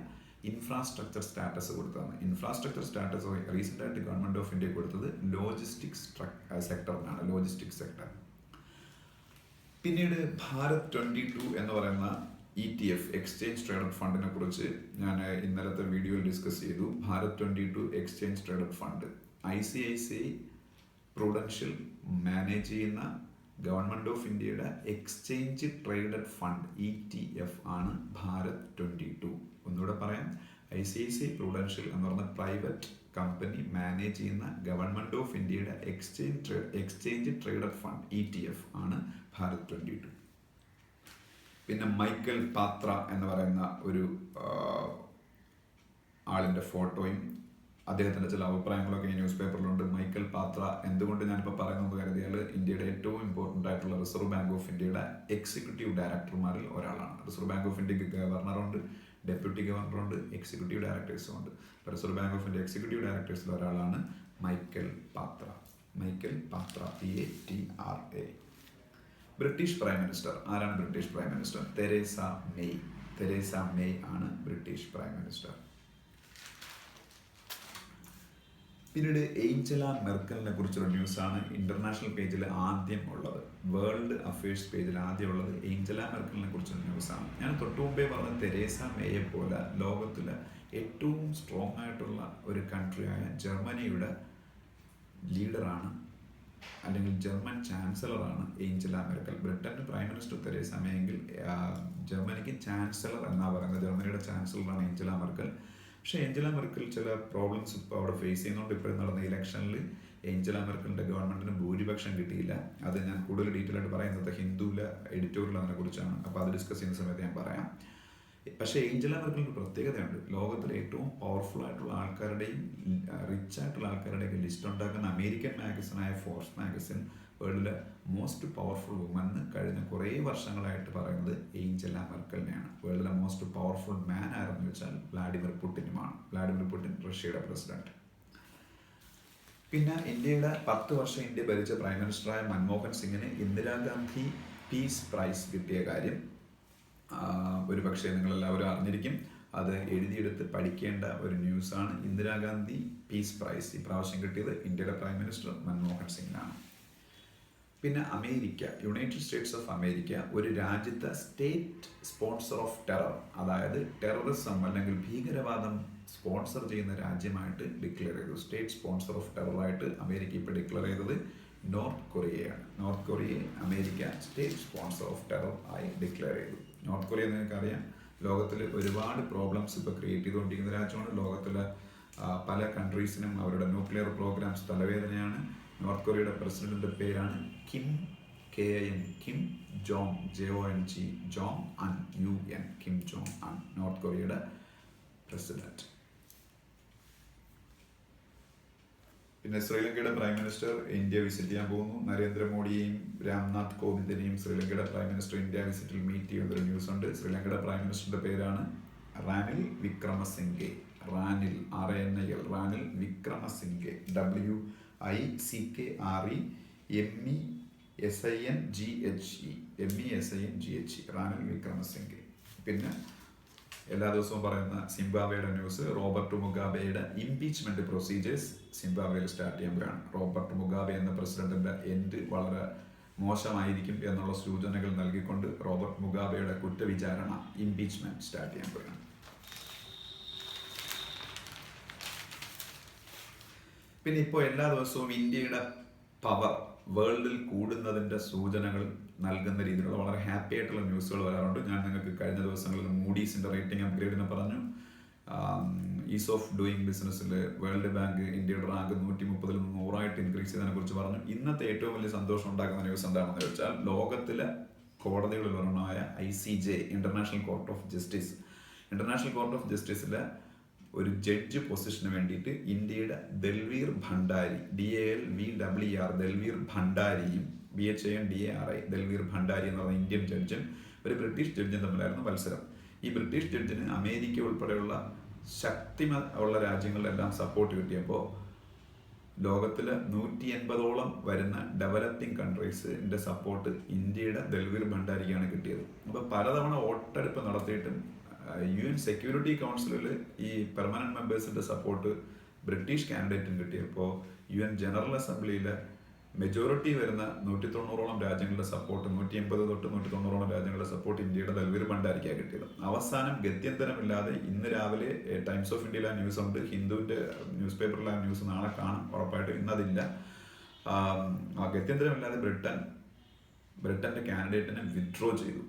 infrastructure status കൊടുത്തതാണ്? ഇൻഫ്രാസ്ട്രക്ചർ സ്റ്റാറ്റസ് റീസെൻ്റ് ആയിട്ട് ഗവൺമെന്റ് ഓഫ് ഇന്ത്യ കൊടുത്തത് ലോജിസ്റ്റിക്സ് സെക്ടറിനാണ്, ലോജിസ്റ്റിക്സ് സെക്ടർ. പിന്നീട് ഭാരത് 22 എന്ന് പറയുന്ന ETF എക്സ്ചേഞ്ച് ട്രേഡഡ് ഫണ്ടിനെ കുറിച്ച് ഞാൻ ഇന്നലത്തെ വീഡിയോയിൽ ഡിസ്കസ് ചെയ്തു. Bharat 22 exchange traded fund ICICI prudential manage ചെയ്യുന്ന ഗവൺമെന്റ് ഓഫ് ഇന്ത്യയുടെ എക്സ്ചേഞ്ച് ട്രേഡഡ് ഫണ്ട് ETF ആണ് ഭാരത് 22. ഒന്നുകൂടെ പറയാം, ICICI പ്രൂഡൻഷ്യൽ എന്ന് പറഞ്ഞ പ്രൈവറ്റ് കമ്പനി മാനേജ് ചെയ്യുന്ന ഗവൺമെന്റ് ഓഫ് ഇന്ത്യയുടെ എക്സ്ചേഞ്ച് ട്രേഡഡ് ഫണ്ട് ETF ആണ് ഭാരത് 22. പിന്നെ മൈക്കൽ പാത്ര എന്ന് പറയുന്ന ഒരു ആളിൻ്റെ ഫോട്ടോയും അദ്ദേഹത്തിൻ്റെ ചില അഭിപ്രായങ്ങളൊക്കെ ഈ ന്യൂസ് പേപ്പറിലുണ്ട്. മൈക്കൽ പാത്ര എന്തുകൊണ്ട് ഞാനിപ്പോൾ പറയുന്നത് കരുതിയാൽ ഇന്ത്യയുടെ ഏറ്റവും ഇമ്പോർട്ടൻ്റ് ആയിട്ടുള്ള റിസർവ് ബാങ്ക് ഓഫ് ഇന്ത്യയുടെ എക്സിക്യൂട്ടീവ് ഡയറക്ടർമാരിൽ ഒരാളാണ്. റിസർവ് ബാങ്ക് ഓഫ് ഇന്ത്യക്ക് ഗവർണറുണ്ട്, ഡെപ്യൂട്ടി ഗവർണറുണ്ട്, എക്സിക്യൂട്ടീവ് ഡയറക്ടേഴ്സും ഉണ്ട്. Reserve bank of India executive ഡയറക്ടേഴ്സിൽ ഒരാളാണ് Michael Patra. PATRA. British prime minister ആരാണ്? British prime minister Theresa May ആണ് ബ്രിട്ടീഷ് പ്രൈം മിനിസ്റ്റർ. പിന്നീട് ഏഞ്ചല മെർക്കലിനെ കുറിച്ചുള്ള ന്യൂസാണ് ഇന്റർനാഷണൽ പേജിൽ ആദ്യം ഉള്ളത്. വേൾഡ് അഫയേഴ്സ് പേജിൽ ആദ്യം ഉള്ളത് ഏഞ്ചല മെർക്കലിനെ കുറിച്ചുള്ള ന്യൂസാണ്. ഞാൻ തൊട്ടു മുമ്പേ പറഞ്ഞ തെരേസ മേയെ പോലെ ലോകത്തിലെ ഏറ്റവും സ്ട്രോങ് ആയിട്ടുള്ള ഒരു കൺട്രിയായ ജർമ്മനിയുടെ ലീഡറാണ് അല്ലെങ്കിൽ ജർമ്മൻ ചാൻസലറാണ് ഏഞ്ചല മെർക്കൽ. ബ്രിട്ടൻ്റെ പ്രൈം മിനിസ്റ്റർ തെരേസ മേ എങ്കിൽ ജർമ്മനിക്ക് ചാൻസലർ എന്നാ പറയുന്നത്. ജർമ്മനിയുടെ ചാൻസലറാണ് ഏഞ്ചല മെർക്കൽ. പക്ഷേ ഏഞ്ചല മെർക്കൽ ചില പ്രോബ്ലംസ് ഇപ്പോൾ അവിടെ ഫേസ് ചെയ്യുന്നുണ്ട്. ഇപ്പോൾ നടന്ന ഇലക്ഷനിൽ ഏഞ്ചല മെർക്കലിൻ്റെ ഗവൺമെൻറ്റിന് ഭൂരിപക്ഷം കിട്ടിയില്ല. അത് ഞാൻ കൂടുതൽ ഡീറ്റെയിൽ ആയിട്ട് പറയുന്നത് ഹിന്ദുവിലെ എഡിറ്റോറിയൽ അതിനെ കുറിച്ചാണ്. അപ്പോൾ അത് ഡിസ്കസ് ചെയ്യുന്ന സമയത്ത് ഞാൻ പറയാം. പക്ഷേ ഏഞ്ചല മെർക്കലിന് പ്രത്യേകതയുണ്ട്. ലോകത്തിലെ ഏറ്റവും പവർഫുൾ ആയിട്ടുള്ള ആൾക്കാരുടെയും റിച്ച് ആയിട്ടുള്ള ആൾക്കാരുടെയൊക്കെ ലിസ്റ്റ് ഉണ്ടാക്കുന്ന അമേരിക്കൻ മാഗസിനായ ഫോർബ്സ് മാഗസിൻ വേൾഡിലെ മോസ്റ്റ് പവർഫുൾ വുമൻ എന്ന് കഴിഞ്ഞ കുറേ വർഷങ്ങളായിട്ട് പറയുന്നത് ഏഞ്ചല മെർക്കലിനെയാണ്. വേൾഡിലെ മോസ്റ്റ് പവർഫുൾ മാൻ ആരെന്ന് വെച്ചാൽ വ്ളാഡിമിർ പുടിനുമാണ്. വ്ളാഡിമിർ പുടിൻ റഷ്യയുടെ പ്രസിഡന്റ്. പിന്നെ ഇന്ത്യയുടെ 10 വർഷം ഇന്ത്യ ഭരിച്ച പ്രൈം മിനിസ്റ്ററായ മൻമോഹൻ സിംഗിന് ഇന്ദിരാഗാന്ധി പീസ് പ്രൈസ് കിട്ടിയ കാര്യം ഒരു പക്ഷേ നിങ്ങളെല്ലാവരും അറിഞ്ഞിരിക്കും. അത് എഴുതിയെടുത്ത് പഠിക്കേണ്ട ഒരു ന്യൂസാണ്. ഇന്ദിരാഗാന്ധി പീസ് പ്രൈസ് ഇപ്രാവശ്യം കിട്ടിയത് ഇന്ത്യയുടെ പ്രൈം മിനിസ്റ്റർ മൻമോഹൻ സിംഗിനാണ്. പിന്നെ America, united states of America ഒരു രാജ്യത്തെ സ്റ്റേറ്റ് സ്പോൺസർ ഓഫ് ടെറർ, അതായത് ടെററിസം അല്ലെങ്കിൽ ഭീകരവാദം സ്പോൺസർ ചെയ്യുന്ന രാജ്യമായിട്ട് ഡിക്ലെയർ ചെയ്തു. സ്റ്റേറ്റ് സ്പോൺസർ ഓഫ് ടെററായിട്ട് അമേരിക്ക ഇപ്പോൾ ഡിക്ലെയർ ചെയ്തത് നോർത്ത് കൊറിയയാണ്. നോർത്ത് കൊറിയയെ America state sponsor of terror ആയി ഡിക്ലെയർ ചെയ്തു. നോർത്ത് കൊറിയ നിങ്ങൾക്കറിയാം, ലോകത്തിൽ ഒരുപാട് പ്രോബ്ലംസ് ഇപ്പോൾ ക്രിയേറ്റ് ചെയ്തുകൊണ്ടിരിക്കുന്ന രാജ്യമാണ്. ലോകത്തിലെ പല കൺട്രീസിനും അവരുടെ ന്യൂക്ലിയർ പ്രോഗ്രാംസ് തലവേദനയാണ്. നോർത്ത് കൊറിയയുടെ പ്രസിഡന്റിന്റെ പേരാണ് Kim KIM, Kim Jong JONG, Jong അൻ UN, കിം ജോങ് അൻ, നോർത്ത് കൊറിയയുടെ പ്രസിഡന്റ്. പിന്നെ ശ്രീലങ്കയുടെ പ്രൈം മിനിസ്റ്റർ ഇന്ത്യ വിസിറ്റ് ചെയ്യാൻ പോകുന്നു. നരേന്ദ്രമോദിയെയും രാംനാഥ് കോവിന്ദിനെയും ശ്രീലങ്കയുടെ പ്രൈം മിനിസ്റ്റർ ഇന്ത്യ വിസിറ്റിൽ മീറ്റ് ചെയ്യുന്നൊരു ന്യൂസ് ഉണ്ട്. ശ്രീലങ്കയുടെ പ്രൈം മിനിസ്റ്ററുടെ പേരാണ് റാനിൽ Wickremesinghe. റാനിൽ RANIL, റാനിൽ Wickremesinghe, WICKRE MESINGHE, റാനിൽ Wickremesinghe. പിന്നെ എല്ലാ ദിവസവും പറയുന്ന സിംബാബ്വേയുടെ ന്യൂസ്, റോബർട്ട് മുഗാബെയുടെ ഇംപീച്ച്മെന്റ് പ്രൊസീജിയേഴ്സ് സിംബാബ്വേയിൽ സ്റ്റാർട്ട് ചെയ്യാൻ പോവുകയാണ്. റോബർട്ട് മുഗാബെ എന്ന പ്രസിഡന്റിന്റെ എൻഡ് വളരെ മോശമായിരിക്കും എന്നുള്ള സൂചനകൾ നൽകിക്കൊണ്ട് റോബർട്ട് മുഗാബെയുടെ കുറ്റവിചാരണ, ഇംപീച്ച്മെന്റ് സ്റ്റാർട്ട് ചെയ്യാൻ പോവുകയാണ്. പിന്നെ ഇപ്പോൾ എല്ലാ ദിവസവും ഇന്ത്യയുടെ പവർ വേൾഡിൽ കൂടുന്നതിൻ്റെ സൂചനകൾ നൽകുന്ന രീതിയിലുള്ള വളരെ ഹാപ്പി ആയിട്ടുള്ള ന്യൂസുകൾ വരാറുണ്ട്. ഞാൻ നിങ്ങൾക്ക് കഴിഞ്ഞ ദിവസങ്ങളിൽ മൂഡീസിൻ്റെ റേറ്റിംഗ് അപ്ഗ്രേഡിന് പറഞ്ഞു. ഈസ് ഓഫ് ഡൂയിങ് ബിസിനസ്സിൽ വേൾഡ് ബാങ്ക് ഇന്ത്യയുടെ റാങ്ക് 130-ൽ നിന്ന് 100 ഇൻക്രീസ് ചെയ്തതിനെ കുറിച്ച് പറഞ്ഞു. ഇന്നത്തെ ഏറ്റവും വലിയ സന്തോഷം ഉണ്ടാക്കുന്ന ന്യൂസ് എന്താണെന്ന് ചോദിച്ചാൽ, ലോകത്തിലെ കോടതികളിൽ ഒരെണ്ണമായ ICJ, ഇന്റർനാഷണൽ കോർട്ട് ഓഫ് ജസ്റ്റിസിലെ ഒരു ജഡ്ജ് പൊസിഷന് വേണ്ടിയിട്ട് ഇന്ത്യയുടെ ദൽവീർ ഭണ്ഡാരി, DALVER, ദൽവീർ ഭണ്ഡാരിയും BHANDARI, ദൽവീർ ഭണ്ഡാരി എന്ന് പറയുന്ന ഇന്ത്യൻ ജഡ്ജും ഒരു ബ്രിട്ടീഷ് ജഡ്ജും തമ്മിലായിരുന്നു മത്സരം. ഈ ബ്രിട്ടീഷ് ജഡ്ജിന് അമേരിക്ക ഉൾപ്പെടെയുള്ള ഉള്ള രാജ്യങ്ങളിലെല്ലാം സപ്പോർട്ട് കിട്ടിയപ്പോൾ ലോകത്തിലെ 180ഓളം വരുന്ന ഡെവലപ്പിംഗ് കൺട്രീസിന്റെ സപ്പോർട്ട് ഇന്ത്യയുടെ ദൽവീർ ഭണ്ഡാരിക്കാണ് കിട്ടിയത്. അപ്പോൾ പലതവണ വോട്ടെടുപ്പ് നടത്തിയിട്ടും UN സെക്യൂരിറ്റി കൗൺസിലിൽ ഈ പെർമനന്റ് മെമ്പേഴ്സിന്റെ സപ്പോർട്ട് ബ്രിട്ടീഷ് കാൻഡിഡേറ്റിന് കിട്ടിയപ്പോൾ UN ജനറൽ അസംബ്ലിയിലെ മെജോറിറ്റി വരുന്ന 190ഓളം രാജ്യങ്ങളുടെ സപ്പോർട്ട്, 180 തൊട്ട് 190ഓളം രാജ്യങ്ങളുടെ സപ്പോർട്ട് ഇന്ത്യയുടെ ദൽവീർ ഭണ്ഡാരിക്കാണ് കിട്ടിയത്. അവസാനം ഗത്യന്തരമില്ലാതെ ഇന്ന് രാവിലെ ടൈംസ് ഓഫ് ഇന്ത്യയിലെ ന്യൂസ് ഉണ്ട്, ഹിന്ദുവിന്റെ ന്യൂസ് പേപ്പറിലെ ന്യൂസ് നാളെ കാണും ഉറപ്പായിട്ടും, ഇന്നതില്ല. ഗത്യന്തരമില്ലാതെ ബ്രിട്ടന്റെ കാൻഡിഡേറ്റിനെ വിത്ഡ്രോ ചെയ്തു.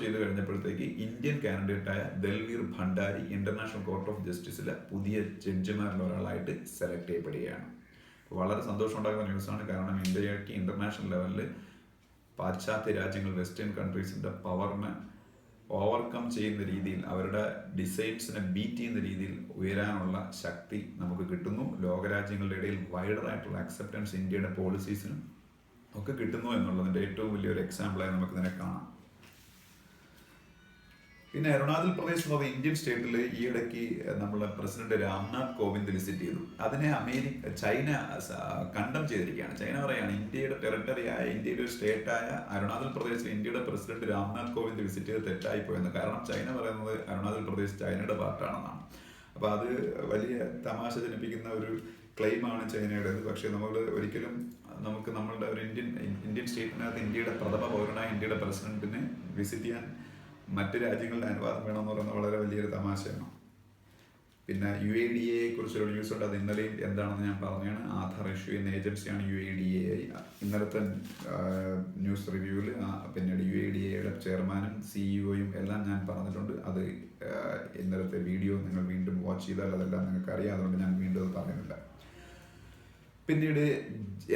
ചെയ്ത് കഴിഞ്ഞപ്പോഴത്തേക്ക് ഇന്ത്യൻ കാൻഡിഡേറ്റായ Dalveer Bhandari international court of ജസ്റ്റിസിലെ പുതിയ ജഡ്ജിമാരിൽ ഒരാളായിട്ട് സെലക്ട് ചെയ്യപ്പെടുകയാണ്. വളരെ സന്തോഷമുണ്ടാകുന്ന ന്യൂസാണ്. കാരണം ഇന്ത്യക്ക് ഇന്റർനാഷണൽ ലെവലിൽ പാശ്ചാത്യ രാജ്യങ്ങൾ, വെസ്റ്റേൺ കൺട്രീസിന്റെ പവറിനെ ഓവർകം ചെയ്യുന്ന രീതിയിൽ, അവരുടെ ഡിസൈഡ്സിനെ ബീറ്റ് ചെയ്യുന്ന രീതിയിൽ ഉയരാനുള്ള ശക്തി നമുക്ക് കിട്ടുന്നു. ലോകരാജ്യങ്ങളുടെ ഇടയിൽ വൈഡറായിട്ടുള്ള അക്സെപ്റ്റൻസ് ഇന്ത്യയുടെ പോളിസീസിനും ഒക്കെ കിട്ടുന്നു എന്നുള്ളതിൻ്റെ ഏറ്റവും വലിയൊരു എക്സാമ്പിളായി നമുക്കിതിനെ കാണാം. പിന്നെ അരുണാചൽ പ്രദേശ് എന്ന് പറയുന്ന ഇന്ത്യൻ സ്റ്റേറ്റിൽ ഈയിടയ്ക്ക് നമ്മളെ പ്രസിഡന്റ് രാംനാഥ് കോവിന്ദ് വിസിറ്റ് ചെയ്തു. അതിനെ ചൈന കണ്ടം ചെയ്തിരിക്കുകയാണ്. ചൈന പറയാണ് ഇന്ത്യയുടെ ടെറിട്ടറിയായ, ഇന്ത്യയുടെ ഒരു സ്റ്റേറ്റായ അരുണാചൽ പ്രദേശിൽ ഇന്ത്യയുടെ പ്രസിഡന്റ് രാംനാഥ് കോവിന്ദ് വിസിറ്റ് ചെയ്ത് തെറ്റായി പോയെന്ന്. കാരണം ചൈന പറയുന്നത് അരുണാചൽ പ്രദേശ് ചൈനയുടെ പാർട്ടാണെന്നാണ്. അപ്പോൾ അത് വലിയ തമാശ ജനിപ്പിക്കുന്ന ഒരു ക്ലെയിമാണ് ചൈനയുടേത്. പക്ഷേ ഒരിക്കലും നമുക്ക് നമ്മളുടെ ഒരു ഇന്ത്യൻ സ്റ്റേറ്റിനകത്ത് ഇന്ത്യയുടെ പ്രഥമ പൗരനായ ഇന്ത്യയുടെ പ്രസിഡന്റിന് വിസിറ്റ് ചെയ്യാൻ മറ്റ് രാജ്യങ്ങളുടെ അനുവാദം വേണമെന്ന് പറയുന്നത് വളരെ വലിയൊരു തമാശയാണ്. പിന്നെ UADA കുറിച്ചൊരു ന്യൂസ് ഉണ്ട്. അത് ഇന്നലെയും എന്താണെന്ന് ഞാൻ പറഞ്ഞാണ്. ആധാർ ഇഷ്യൂ ചെയ്യുന്ന ഏജൻസിയാണ് UADA. ഇന്നലത്തെ ന്യൂസ് റിവ്യൂവിൽ പിന്നീട് UADAയുടെ ചെയർമാനും CEO-യും എല്ലാം ഞാൻ പറഞ്ഞിട്ടുണ്ട്. അത് ഇന്നലത്തെ വീഡിയോ നിങ്ങൾ വീണ്ടും വാച്ച് ചെയ്താൽ അതെല്ലാം നിങ്ങൾക്ക് അറിയാം. അതുകൊണ്ട് ഞാൻ വീണ്ടും അത് പറയുന്നില്ല. പിന്നീട്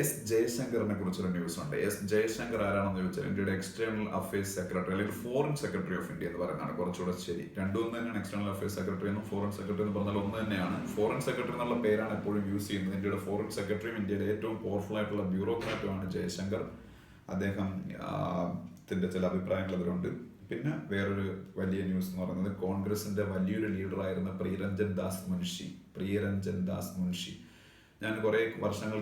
S. ജയശങ്കറിനെ കുറിച്ചൊരു ന്യൂസ് ഉണ്ട്. S. ജയശങ്കർ ആരാണെന്ന് ചോദിച്ചാൽ ഇന്ത്യയുടെ എക്സ്റ്റേണൽ അഫയേഴ്സ് സെക്രട്ടറി അല്ലെങ്കിൽ ഫോറിൻ സെക്രട്ടറി ഓഫ് ഇന്ത്യ എന്ന് പറയുന്നതാണ് കുറച്ചുകൂടെ ശരി. രണ്ടും തന്നെയാണ്. എക്സ്റ്റേണൽ അഫയേഴ്സ് സെക്രട്ടറി എന്നും ഫോറിൻ സെക്രട്ടറി എന്ന് പറഞ്ഞാൽ ഒന്ന് തന്നെയാണ്. ഫോറിൻ സെക്രട്ടറി എന്നുള്ള പേരാണ് എപ്പോഴും യൂസ് ചെയ്യുന്നത്. ഇന്ത്യയുടെ ഫോറിൻ സെക്രട്ടറിയും ഇന്ത്യയിലെ ഏറ്റവും പവർഫുൾ ആയിട്ടുള്ള ബ്യൂറോക്രാറ്റുമാണ് ജയശങ്കർ. അദ്ദേഹം ചില അഭിപ്രായങ്ങൾ അതിലുണ്ട്. പിന്നെ വേറൊരു വലിയ ന്യൂസ് എന്ന് പറയുന്നത് കോൺഗ്രസിന്റെ വലിയൊരു ലീഡറായിരുന്ന പ്രിയരഞ്ജൻ ദാസ് മുൻഷി ഞാൻ കുറേ വർഷങ്ങൾ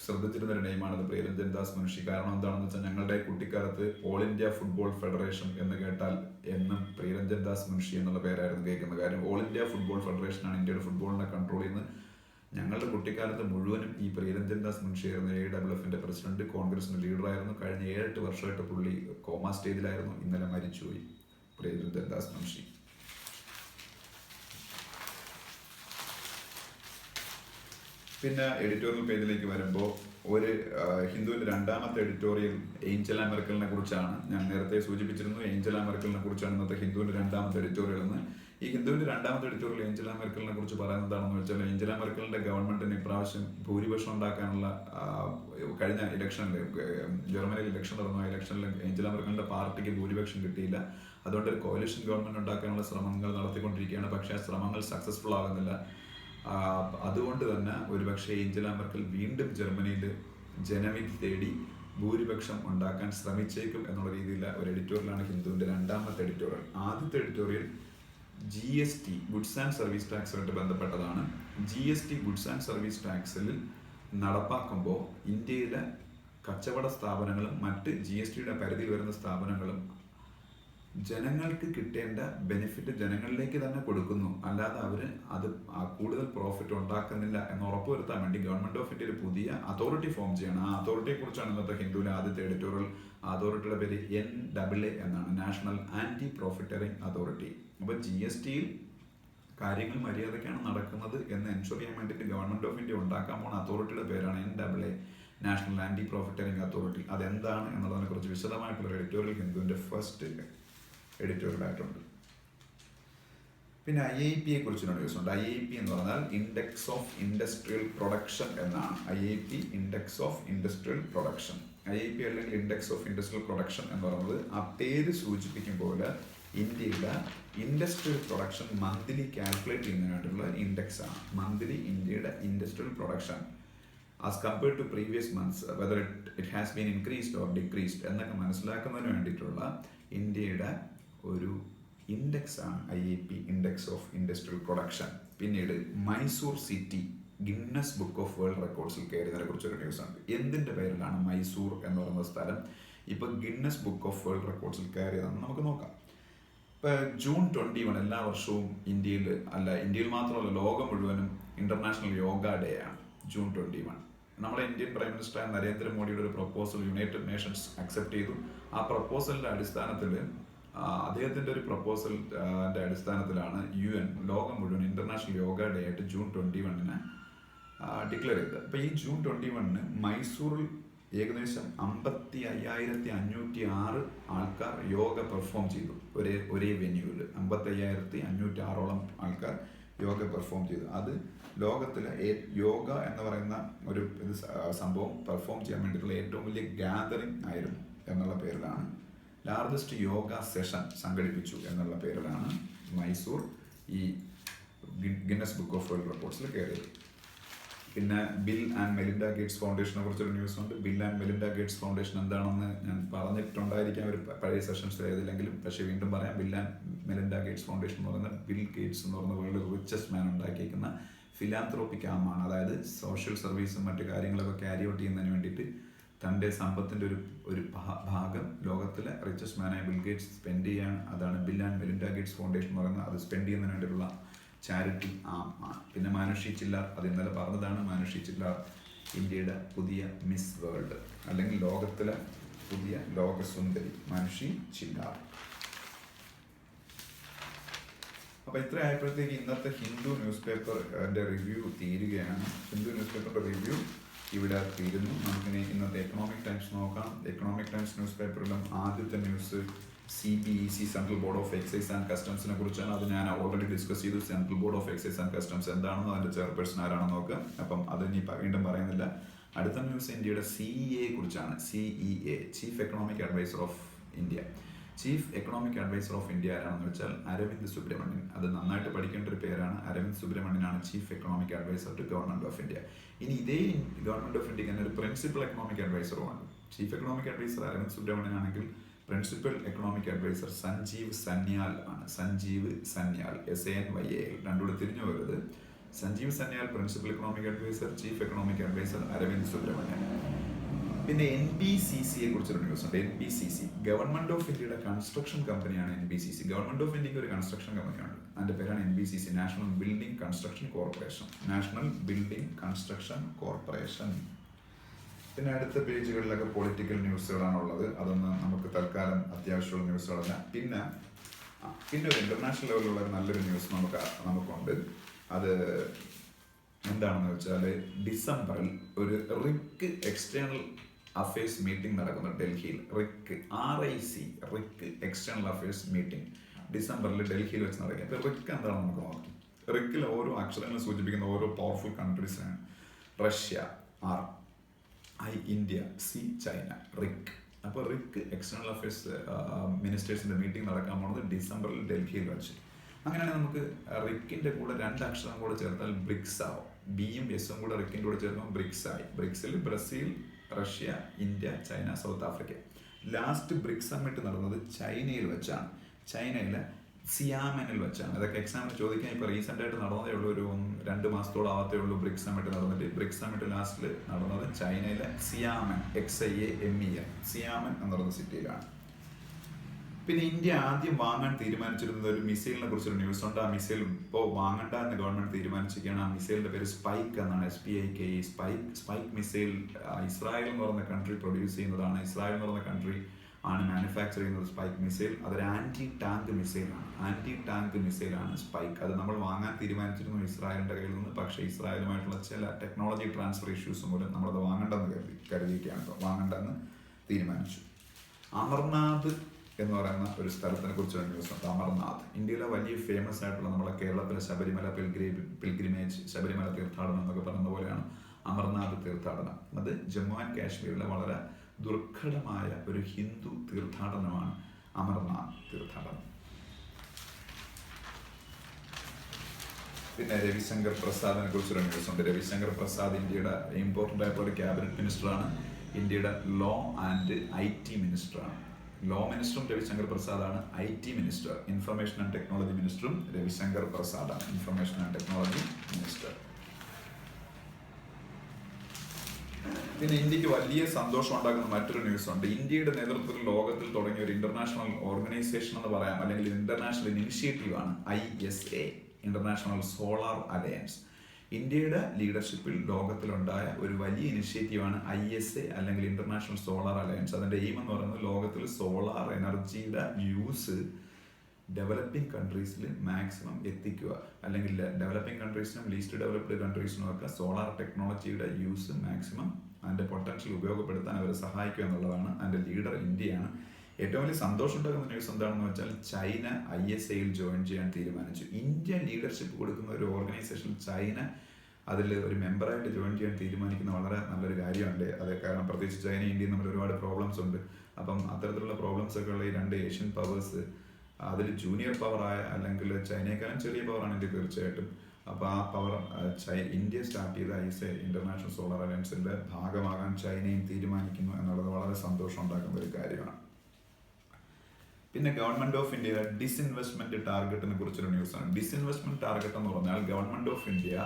ശ്രദ്ധിച്ചിരുന്നൊരു നെയിമാണത് പ്രിയരഞ്ജൻ ദാസ് മുൻഷി. കാരണം എന്താണെന്ന് വെച്ചാൽ ഞങ്ങളുടെ കുട്ടിക്കാലത്ത് ഓൾ ഇന്ത്യ ഫുട്ബോൾ ഫെഡറേഷൻ എന്ന് കേട്ടാൽ എന്നും പ്രിയരഞ്ജൻ ദാസ് മുൻഷി എന്നുള്ള പേരായിരുന്നു കേൾക്കുന്നത്. കാര്യം ഓൾ ഇന്ത്യ ഫുട്ബോൾ ഫെഡറേഷനാണ് ഇന്ത്യയുടെ ഫുട്ബോളിനെ കൺട്രോൾ ചെയ്യുന്നത്. ഞങ്ങളുടെ കുട്ടിക്കാലത്ത് മുഴുവനും ഈ പ്രിയരഞ്ജൻ ദാസ് മുൻഷി ആയിരുന്നു AIFFന്റെ പ്രസിഡന്റ്, കോൺഗ്രസിന്റെ ലീഡറായിരുന്നു. കഴിഞ്ഞ 7-8 വർഷമായിട്ട് പുള്ളി കോമ സ്റ്റേജിലായിരുന്നു. ഇന്നലെ മരിച്ചുപോയി പ്രിയരഞ്ജൻ ദാസ് മുൻഷി. പിന്നെ എഡിറ്റോറിയൽ പേജിലേക്ക് വരുമ്പോൾ ഒരു ഹിന്ദുവിൻ്റെ രണ്ടാമത്തെ എഡിറ്റോറിയൽ ഏഞ്ചല മെർക്കലിനെ കുറിച്ചാണ്. ഞാൻ നേരത്തെ സൂചിപ്പിച്ചിരുന്നു, ഏഞ്ചല മെർക്കലിനെ കുറിച്ചാണ് ഇന്നത്തെ ഹിന്ദുവിൻ്റെ രണ്ടാമത്തെ എഡിറ്റോറിയൽ എന്ന്. ഈ ഹിന്ദുവിൻ്റെ രണ്ടാമത്തെ എഡിറ്റോറിയൽ ഏഞ്ചല മെർക്കലിനെ കുറിച്ച് പറയുന്നത് എന്താണെന്ന് വെച്ചാൽ, ഏഞ്ചല മെർക്കലിൻ്റെ ഗവൺമെൻറ്റിന് ഇപ്രാവശ്യം ഭൂരിപക്ഷം ഉണ്ടാക്കാനുള്ള കഴിഞ്ഞ ഇലക്ഷനിൽ ജർമ്മനിയിൽ ഇലക്ഷൻ നടന്നു. ആ ഇലക്ഷനിൽ ഏഞ്ചല മെർക്കലിൻ്റെ പാർട്ടിക്ക് ഭൂരിപക്ഷം കിട്ടിയില്ല. അതുകൊണ്ട് ഒരു കോalition ഗവൺമെൻറ് ഉണ്ടാക്കാനുള്ള ശ്രമങ്ങൾ നടത്തിക്കൊണ്ടിരിക്കുകയാണ്. പക്ഷേ ആ ശ്രമങ്ങൾ സക്സസ്ഫുൾ ആകുന്നില്ല. അതുകൊണ്ട് തന്നെ ഒരുപക്ഷെ ഏഞ്ചല മെർക്കൽ വീണ്ടും ജർമ്മനിയിൽ ജനവിധി തേടി ഭൂരിപക്ഷം ഉണ്ടാക്കാൻ ശ്രമിച്ചേക്കും എന്നുള്ള രീതിയിലുള്ള ഒരു എഡിറ്റോറിയലാണ് ഹിന്ദുവിൻ്റെ രണ്ടാമത്തെ എഡിറ്റോറിയൽ. ആദ്യത്തെ editorial GST goods and service ടാക്സുമായിട്ട് ബന്ധപ്പെട്ടതാണ്. GST ഗുഡ്സ് ആൻഡ് സർവീസ് ടാക്സിൽ നടപ്പാക്കുമ്പോൾ ഇന്ത്യയിലെ കച്ചവട സ്ഥാപനങ്ങളും മറ്റ് GSTയുടെ പരിധിയിൽ വരുന്ന സ്ഥാപനങ്ങളും ജനങ്ങൾക്ക് കിട്ടേണ്ട ബെനിഫിറ്റ് ജനങ്ങളിലേക്ക് തന്നെ കൊടുക്കുന്നു, അല്ലാതെ അവർ അത് കൂടുതൽ പ്രോഫിറ്റ് ഉണ്ടാക്കുന്നില്ല എന്ന് ഉറപ്പുവരുത്താൻ വേണ്ടി ഗവൺമെന്റ് ഓഫ് ഇന്ത്യ ഒരു പുതിയ അതോറിറ്റി ഫോം ചെയ്യണം. ആ അതോറിറ്റിയെ കുറിച്ചാണ് ഇന്നത്തെ ഹിന്ദുവിലെ ആദ്യത്തെ എഡിറ്റോറിയൽ. അതോറിറ്റിയുടെ പേര് NAA എന്നാണ്, നാഷണൽ ആന്റി പ്രോഫിറ്ററിംഗ് അതോറിറ്റി. അപ്പോൾ GSTയിൽ കാര്യങ്ങൾ മര്യാദയ്ക്കാണ് നടക്കുന്നത് എന്ന് എൻഷുർ ചെയ്യാൻ വേണ്ടിയിട്ട് ഗവൺമെന്റ് ഓഫ് ഇന്ത്യ ഉണ്ടാക്കാൻ പോകുന്ന അതോറിറ്റിയുടെ പേരാണ് NAA, national anti profiteering authority. അതെന്താണ് എന്നുള്ളതിനെ കുറിച്ച് വിശദമായിട്ടുള്ള എഡിറ്റോറിയൽ ഹിന്ദുവിൻ്റെ ഫസ്റ്റ് എഡിറ്റോറിയലായിട്ടുണ്ട്. പിന്നെ IIP കുറിച്ചൊരു ന്യൂസ് ഉണ്ട്. IIP എന്ന് പറഞ്ഞാൽ ഇൻഡെക്സ് ഓഫ് ഇൻഡസ്ട്രിയൽ പ്രൊഡക്ഷൻ എന്നാണ്. IIP index of industrial production. IIP അല്ലെങ്കിൽ ഇൻഡെക്സ് ഓഫ് ഇൻഡസ്ട്രിയൽ പ്രൊഡക്ഷൻ എന്ന് പറയുന്നത് ആ പേര് സൂചിപ്പിക്കും പോലെ ഇന്ത്യയുടെ ഇൻഡസ്ട്രിയൽ പ്രൊഡക്ഷൻ മന്ത്ലി കാൽക്കുലേറ്റ് ചെയ്യുന്നതിന് വേണ്ടിയുള്ള ഇൻഡെക്സ് ആണ്. മന്ത്ലി ഇന്ത്യയുടെ industrial production as compared to previous months, whether it has been increased or decreased എന്നൊക്കെ മനസ്സിലാക്കുന്നതിന് വേണ്ടിയിട്ടുള്ള ഇന്ത്യയുടെ ഒരു ഇൻഡെക്സ് ആണ് IIP, index of industrial production. പിന്നീട് Mysore city Guinness book of world റെക്കോർഡ്സിൽ കയറിയതിനെ കുറിച്ചൊരു ന്യൂസ് ഉണ്ട്. എന്തിൻ്റെ പേരിലാണ് മൈസൂർ എന്ന് പറയുന്ന സ്ഥലം ഇപ്പോൾ ഗിന്നസ് ബുക്ക് ഓഫ് വേൾഡ് റെക്കോർഡ്സിൽ കയറിയതെന്ന് നമുക്ക് നോക്കാം. ഇപ്പോൾ June 21 എല്ലാ വർഷവും ഇന്ത്യയിൽ മാത്രമല്ല ലോകം മുഴുവനും ഇന്റർനാഷണൽ യോഗ ഡേ ആണ്. June 21 നമ്മുടെ ഇന്ത്യൻ പ്രൈം മിനിസ്റ്റർ നരേന്ദ്രമോദിയുടെ ഒരു പ്രപ്പോസൽ യുണൈറ്റഡ് നേഷൻസ് അക്സെപ്റ്റ് ചെയ്തു. ആ പ്രപ്പോസലിന്റെ അടിസ്ഥാനത്തിൽ അദ്ദേഹത്തിന്റെ ഒരു പ്രപ്പോസലിന്റെ അടിസ്ഥാനത്തിലാണ് UN ലോകം മുഴുവൻ ഇന്റർനാഷണൽ യോഗ ഡേ ആയിട്ട് June 21 ഡിക്ലെയർ ചെയ്തത്. അപ്പോൾ ഈ June 21 മൈസൂറിൽ ഏകദേശം 55,506 ആൾക്കാർ യോഗ പെർഫോം ചെയ്തു. ഒരേ വെന്യൂവിൽ 55,506ഓളം ആൾക്കാർ യോഗ പെർഫോം ചെയ്തു. അത് ലോകത്തിലെ യോഗ എന്ന് പറയുന്ന ഒരു സംഭവം പെർഫോം ചെയ്യാൻ വേണ്ടിയിട്ടുള്ള ഏറ്റവും വലിയ ഗ്യാതറിംഗ് ആയിരുന്നു എന്നുള്ള പേരിലാണ്, ലാർജസ്റ്റ് യോഗ സെഷൻ സംഘടിപ്പിച്ചു എന്നുള്ള പേരിലാണ് മൈസൂർ ഈ ഗിന്നസ് ബുക്ക് ഓഫ് വേൾഡ് റെക്കോർഡ്സിൽ കയറിയത്. പിന്നെ ബിൽ ആൻഡ് മെലിൻഡ ഗേറ്റ്സ് ഫൗണ്ടേഷനെ കുറിച്ചൊരു ന്യൂസ് ഉണ്ട്. Bill and Melinda Gates foundation എന്താണെന്ന് ഞാൻ പറഞ്ഞിട്ടുണ്ടായിരിക്കാം ഒരു പഴയ സെഷൻസ് ഏതിലെങ്കിലും, പക്ഷേ വീണ്ടും പറയാം. Bill and Melinda Gates foundation എന്ന് പറയുന്നത് ബിൽ ഗേറ്റ്സ് എന്ന് പറയുന്ന വേൾഡ് റിച്ചസ്റ്റ് മാൻ ഉണ്ടാക്കിയിരിക്കുന്ന ഫിലാന്ത്രോപ്പിക് ആമാണ്. അതായത് സോഷ്യൽ സർവീസും മറ്റു കാര്യങ്ങളൊക്കെ ക്യാരി ഔട്ട് ചെയ്യുന്നതിന് വേണ്ടിയിട്ട് തൻ്റെ സമ്പത്തിൻ്റെ ഒരു ഭാഗം ലോകത്തിലെ റിച്ചസ്റ്റ് മാനായ ബിൽ ഗേറ്റ്സ് സ്പെൻഡ് ചെയ്യാണ്. അതാണ് bill and Melinda Gates foundation എന്ന് പറയുന്നത്. അത് സ്പെൻഡ് ചെയ്യുന്നതിന് വേണ്ടിയിട്ടുള്ള ചാരിറ്റി ആണ്. പിന്നെ മാനുഷി ചില്ലാർ, അത് ഇന്നലെ പറഞ്ഞതാണ്. മാനുഷി ചില്ലാർ ഇന്ത്യയുടെ പുതിയ മിസ് വേൾഡ് അല്ലെങ്കിൽ ലോകത്തിലെ പുതിയ ലോകസുന്ദരി മാനുഷി ചില്ലാർ. അപ്പോൾ ഇത്ര ആയപ്പോഴത്തേക്ക് ഇന്നത്തെ ഹിന്ദു ന്യൂസ് പേപ്പറിൻ്റെ റിവ്യൂ തീരുകയാണ്. ഹിന്ദു ന്യൂസ് പേപ്പറിൻ്റെ റിവ്യൂ ഇവിടെ തീരുന്നു. നമുക്കിനി ഇന്നത്തെ എക്കണോമിക് ടൈംസ് നോക്കാം. എക്കണോമിക് ടൈംസ് ന്യൂസ് പേപ്പറിലും ആദ്യത്തെ ന്യൂസ് CBEC central board of excise and കസ്റ്റംസിനെ കുറിച്ചാണ്. അത് ഞാൻ ഓൾറെഡി ഡിസ്കസ് ചെയ്തു. Central board of excise and customs എന്താണെന്ന് അതിൻ്റെ ചെയർപേഴ്സൺ ആരാണെന്ന് നോക്കുക. അപ്പം അത് ഇനി വീണ്ടും പറയുന്നില്ല. അടുത്ത ന്യൂസ് ഇന്ത്യയുടെ CEA കുറിച്ചാണ്. CEA chief economic adviser of India. Chief economic adviser of India ആരാണെന്ന് വെച്ചാൽ അരവിന്ദ് സുബ്രഹ്മണ്യൻ. അത് നന്നായിട്ട് പഠിക്കേണ്ട ഒരു പേരാണ്. അരവിന്ദ് സുബ്രഹ്മണ്യനാണ് chief economic adviser to government of India. ഇനി ഇതേ ഗവൺമെന്റ് ഓഫ് ഇന്ത്യക്ക് തന്നെ ഒരു പ്രിൻസിപ്പൽ എക്കണോമിക് അഡ്വൈസറുമാണ്. Chief economic adviser Arvind Subramanian ആണെങ്കിൽ principal economic adviser Sanjeev Sanyal ആണ്. സഞ്ജീവ് സന്യാൽ, SANYAL, രണ്ടുകൂടെ തിരിഞ്ഞു വരുന്നത്. Sanjeev Sanyal principal economic adviser, chief economic adviser Arvind Subramanian. പിന്നെ NBCCയെ കുറിച്ചൊരു ന്യൂസ് ഉണ്ട്. NBCC ഗവൺമെന്റ് ഓഫ് ഇന്ത്യയുടെ കൺസ്ട്രക്ഷൻ കമ്പനിയാണ്. NBCC ഗവൺമെന്റ് ഓഫ് ഇന്ത്യക്ക് ഒരു കൺസ്ട്രക്ഷൻ കമ്പനിയാണ്. അതിന്റെ പേരാണ് NBCC, national building construction corporation. National building construction corporation. പിന്നെ അടുത്ത പേജുകളിലൊക്കെ പൊളിറ്റിക്കൽ ന്യൂസുകളാണുള്ളത്. അതൊന്നും നമുക്ക് തൽക്കാലം അത്യാവശ്യമുള്ള ന്യൂസുകളല്ല. പിന്നെ ഒരു ഇന്റർനാഷണൽ ലെവലിലുള്ള നല്ലൊരു ന്യൂസ് നമുക്കുണ്ട്. അത് എന്താണെന്ന് വെച്ചാൽ ഡിസംബറിൽ ഒരു റിക് എക്സ്റ്റേണൽ അഫയേഴ്സ് മീറ്റിംഗ് നടക്കുന്നു ഡൽഹിയിൽ. റിക് എക്സ്റ്റേണൽ അഫയേഴ്സ് മീറ്റിംഗ് ഡിസംബറിൽ ഡൽഹിയിൽ വെച്ച് നടക്കുക. അപ്പോൾ റിക് എന്താണെന്ന് നമുക്ക് നോക്കാം. റിക്കിൽ ഓരോ അക്ഷരങ്ങളും സൂചിപ്പിക്കുന്ന ഓരോ പവർഫുൾ കൺട്രീസാണ്. Russia, India, China, RIC. അപ്പോൾ റിക് എക്സ്റ്റേണൽ അഫയേഴ്സ് മിനിസ്റ്റേഴ്സിന്റെ മീറ്റിംഗ് നടക്കാൻ പോകുന്നത് ഡിസംബറിൽ ഡൽഹിയിൽ വെച്ച്. അങ്ങനെയാണെങ്കിൽ നമുക്ക് റിക്കിന്റെ കൂടെ 2 അക്ഷരം കൂടെ ചേർത്താൽ ബ്രിക്സ് ആവും. ബിയും എസും കൂടെ റിക്കിന്റെ കൂടെ ചേർക്കുമ്പോൾ ബ്രിക്സ് ആയി. ബ്രിക്സിൽ Brazil, Russia, India, China, South Africa. Last BRICS summit നടന്നത് ചൈനയിൽ വെച്ചാണ്. ചൈനയിലെ സിയാമനിൽ വെച്ചാണ്. അതൊക്കെ എക്സാമിന് ചോദിക്കാൻ ഇപ്പോൾ റീസെന്റ് ആയിട്ട് നടന്നതേ ഉള്ളൂ. ഒരു 2 മാസത്തോളം ആവത്തേ ഉള്ളൂ ബ്രിക്സ് സമ്മിറ്റ് നടന്നിട്ട്. ബ്രിക്സ് സമ്മിറ്റ് ലാസ്റ്റിൽ നടന്നത് ചൈനയിലെ സിയാമൻ, XIAMEN, സിയാമൻ എന്ന് പറയുന്ന സിറ്റിയിലാണ്. പിന്നെ ഇന്ത്യ ആദ്യം വാങ്ങാൻ തീരുമാനിച്ചിരുന്നത് ഒരു മിസൈലിനെ കുറിച്ചൊരു ന്യൂസ് ഉണ്ട്. ആ മിസൈൽ ഇപ്പോൾ വാങ്ങണ്ട എന്ന് ഗവൺമെന്റ് തീരുമാനിച്ചിരിക്കുകയാണ്. ആ മിസൈലിന്റെ പേര് സ്പൈക്ക് എന്നാണ്. SPIKE. സ്പൈക്ക് മിസൈൽ ഇസ്രായേൽ എന്ന് പറയുന്ന കൺട്രി പ്രൊഡ്യൂസ് ചെയ്യുന്നതാണ്. ഇസ്രായേൽ എന്ന് പറയുന്ന കൺട്രി ആണ് മാനുഫാക്ചർ ചെയ്യുന്നത് സ്പൈക്ക് മിസൈൽ. അതൊരു ആന്റി ടാങ്ക് മിസൈലാണ് സ്പൈക്ക്. അത് നമ്മൾ വാങ്ങാൻ തീരുമാനിച്ചിരുന്നു ഇസ്രായേലിന്റെ കയ്യിൽ നിന്ന്. പക്ഷേ ഇസ്രായേലുമായിട്ടുള്ള ചില ടെക്നോളജി ട്രാൻസ്ഫർ ഇഷ്യൂസ് മൂലം നമ്മളത് വാങ്ങണ്ടെന്ന് തീരുമാനിച്ചു. അമർനാഥ് എന്ന് പറയുന്ന ഒരു സ്ഥലത്തിനെ കുറിച്ചൊരു ന്യൂസ് ഉണ്ട്. അമർനാഥ് ഇന്ത്യയിലെ വലിയ ഫേമസ് ആയിട്ടുള്ള നമ്മളെ കേരളത്തിലെ ശബരിമല പിൽഗ്രിമേജ്, ശബരിമല തീർത്ഥാടനം എന്നൊക്കെ പറയുന്ന പോലെയാണ് അമർനാഥ് തീർത്ഥാടനം. അത് ജമ്മു ആൻഡ് കാശ്മീരിലെ വളരെ ദുർഘടമായ ഒരു ഹിന്ദു തീർത്ഥാടനമാണ് അമർനാഥ് തീർത്ഥാടനം. പിന്നെ രവിശങ്കർ പ്രസാദിനെ കുറിച്ചൊരു ന്യൂസ് ഉണ്ട്. രവിശങ്കർ പ്രസാദ് ഇന്ത്യയുടെ ഇമ്പോർട്ടൻ്റ് ആയിട്ടുള്ള ഒരു ക്യാബിനറ്റ് മിനിസ്റ്ററാണ്. ഇന്ത്യയുടെ ലോ ആൻഡ് IT മിനിസ്റ്ററാണ്. ലോ മിനിസ്റ്ററും രവിശങ്കർ പ്രസാദാണ്. IT minister, information and technology മിനിസ്റ്ററും രവിശങ്കർ പ്രസാദാണ്, ഇൻഫർമേഷൻ ആൻഡ് ടെക്നോളജി മിനിസ്റ്റർ. പിന്നെ ഇന്ത്യക്ക് വലിയ സന്തോഷം ഉണ്ടാക്കുന്ന മറ്റൊരു ന്യൂസ് ഉണ്ട്. ഇന്ത്യയുടെ നേതൃത്വത്തിൽ ലോകത്തിൽ തുടങ്ങിയ ഒരു ഇന്റർനാഷണൽ ഓർഗനൈസേഷൻ എന്ന് പറയാം, അല്ലെങ്കിൽ ഇന്റർനാഷണൽ ഇനിഷ്യേറ്റീവ് ആണ് ISA, ഇന്റർനാഷണൽ സോളാർ അലയൻസ്. ഇന്ത്യയുടെ ലീഡർഷിപ്പിൽ ലോകത്തിലുണ്ടായ ഒരു വലിയ ഇനിഷ്യേറ്റീവാണ് ISA അല്ലെങ്കിൽ ഇന്റർനാഷണൽ സോളാർ അലയൻസ്. അതിന്റെ എയിം എന്ന് പറയുന്നത് ലോകത്തിൽ സോളാർ എനർജിയുടെ യൂസ് ഡെവലപ്പിംഗ് കൺട്രീസിൽ മാക്സിമം എത്തിക്കുക, അല്ലെങ്കിൽ ഡെവലപ്പിംഗ് കൺട്രീസിനും ലീസ്റ്റ് ഡെവലപ്ഡ് കൺട്രീസിനും ഒക്കെ സോളാർ ടെക്നോളജിയുടെ യൂസ് മാക്സിമം അതിന്റെ പൊട്ടൻഷ്യൽ ഉപയോഗപ്പെടുത്താൻ അവരെ സഹായിക്കുക എന്നുള്ളതാണ്. അതിന്റെ ലീഡർ ഇന്ത്യയാണ്. ഏറ്റവും വലിയ സന്തോഷം ഉണ്ടാകുന്ന ന്യൂസ് എന്താണെന്ന് വെച്ചാൽ ചൈന ISAയിൽ ജോയിൻ ചെയ്യാൻ തീരുമാനിച്ചു. ഇന്ത്യ ലീഡർഷിപ്പ് കൊടുക്കുന്ന ഒരു ഓർഗനൈസേഷൻ ചൈന അതിൽ ഒരു മെമ്പറായിട്ട് ജോയിൻ ചെയ്യാൻ തീരുമാനിക്കുന്ന വളരെ നല്ലൊരു കാര്യമല്ലേ അത്. കാരണം പ്രത്യേകിച്ച് ചൈനയും ഇന്ത്യയും തമ്മിൽ ഒരുപാട് പ്രോബ്ലംസ് ഉണ്ട്. അപ്പം അത്തരത്തിലുള്ള പ്രോബ്ലംസ് ഒക്കെ ഉള്ള ഈ 2 ഏഷ്യൻ പവേഴ്സ്, അതിൽ ജൂനിയർ പവറായ അല്ലെങ്കിൽ ചൈനയെക്കാളും ചെറിയ പവറാണ് ഇന്ത്യ തീർച്ചയായിട്ടും. അപ്പോൾ ആ പവർ ഇന്ത്യ സ്റ്റാർട്ട് ചെയ്ത ISA ഇന്റർനാഷണൽ സോളാർ അലയൻസിന്റെ ഭാഗമാകാൻ ചൈനയും തീരുമാനിക്കുന്നു എന്നുള്ളത് വളരെ സന്തോഷം ഉണ്ടാക്കുന്ന ഒരു കാര്യമാണ്. പിന്നെ ഗവൺമെന്റ് ഓഫ് ഇന്ത്യയുടെ ഡിസ്ഇൻവെസ്റ്റ്മെന്റ് ടാർഗറ്റിനെ കുറിച്ചൊരു ന്യൂസാണ്. ഡിസ്ഇൻവെസ്റ്റ്മെന്റ് ടാർഗറ്റ് എന്ന് പറഞ്ഞാൽ ഗവൺമെന്റ് ഓഫ് ഇന്ത്യ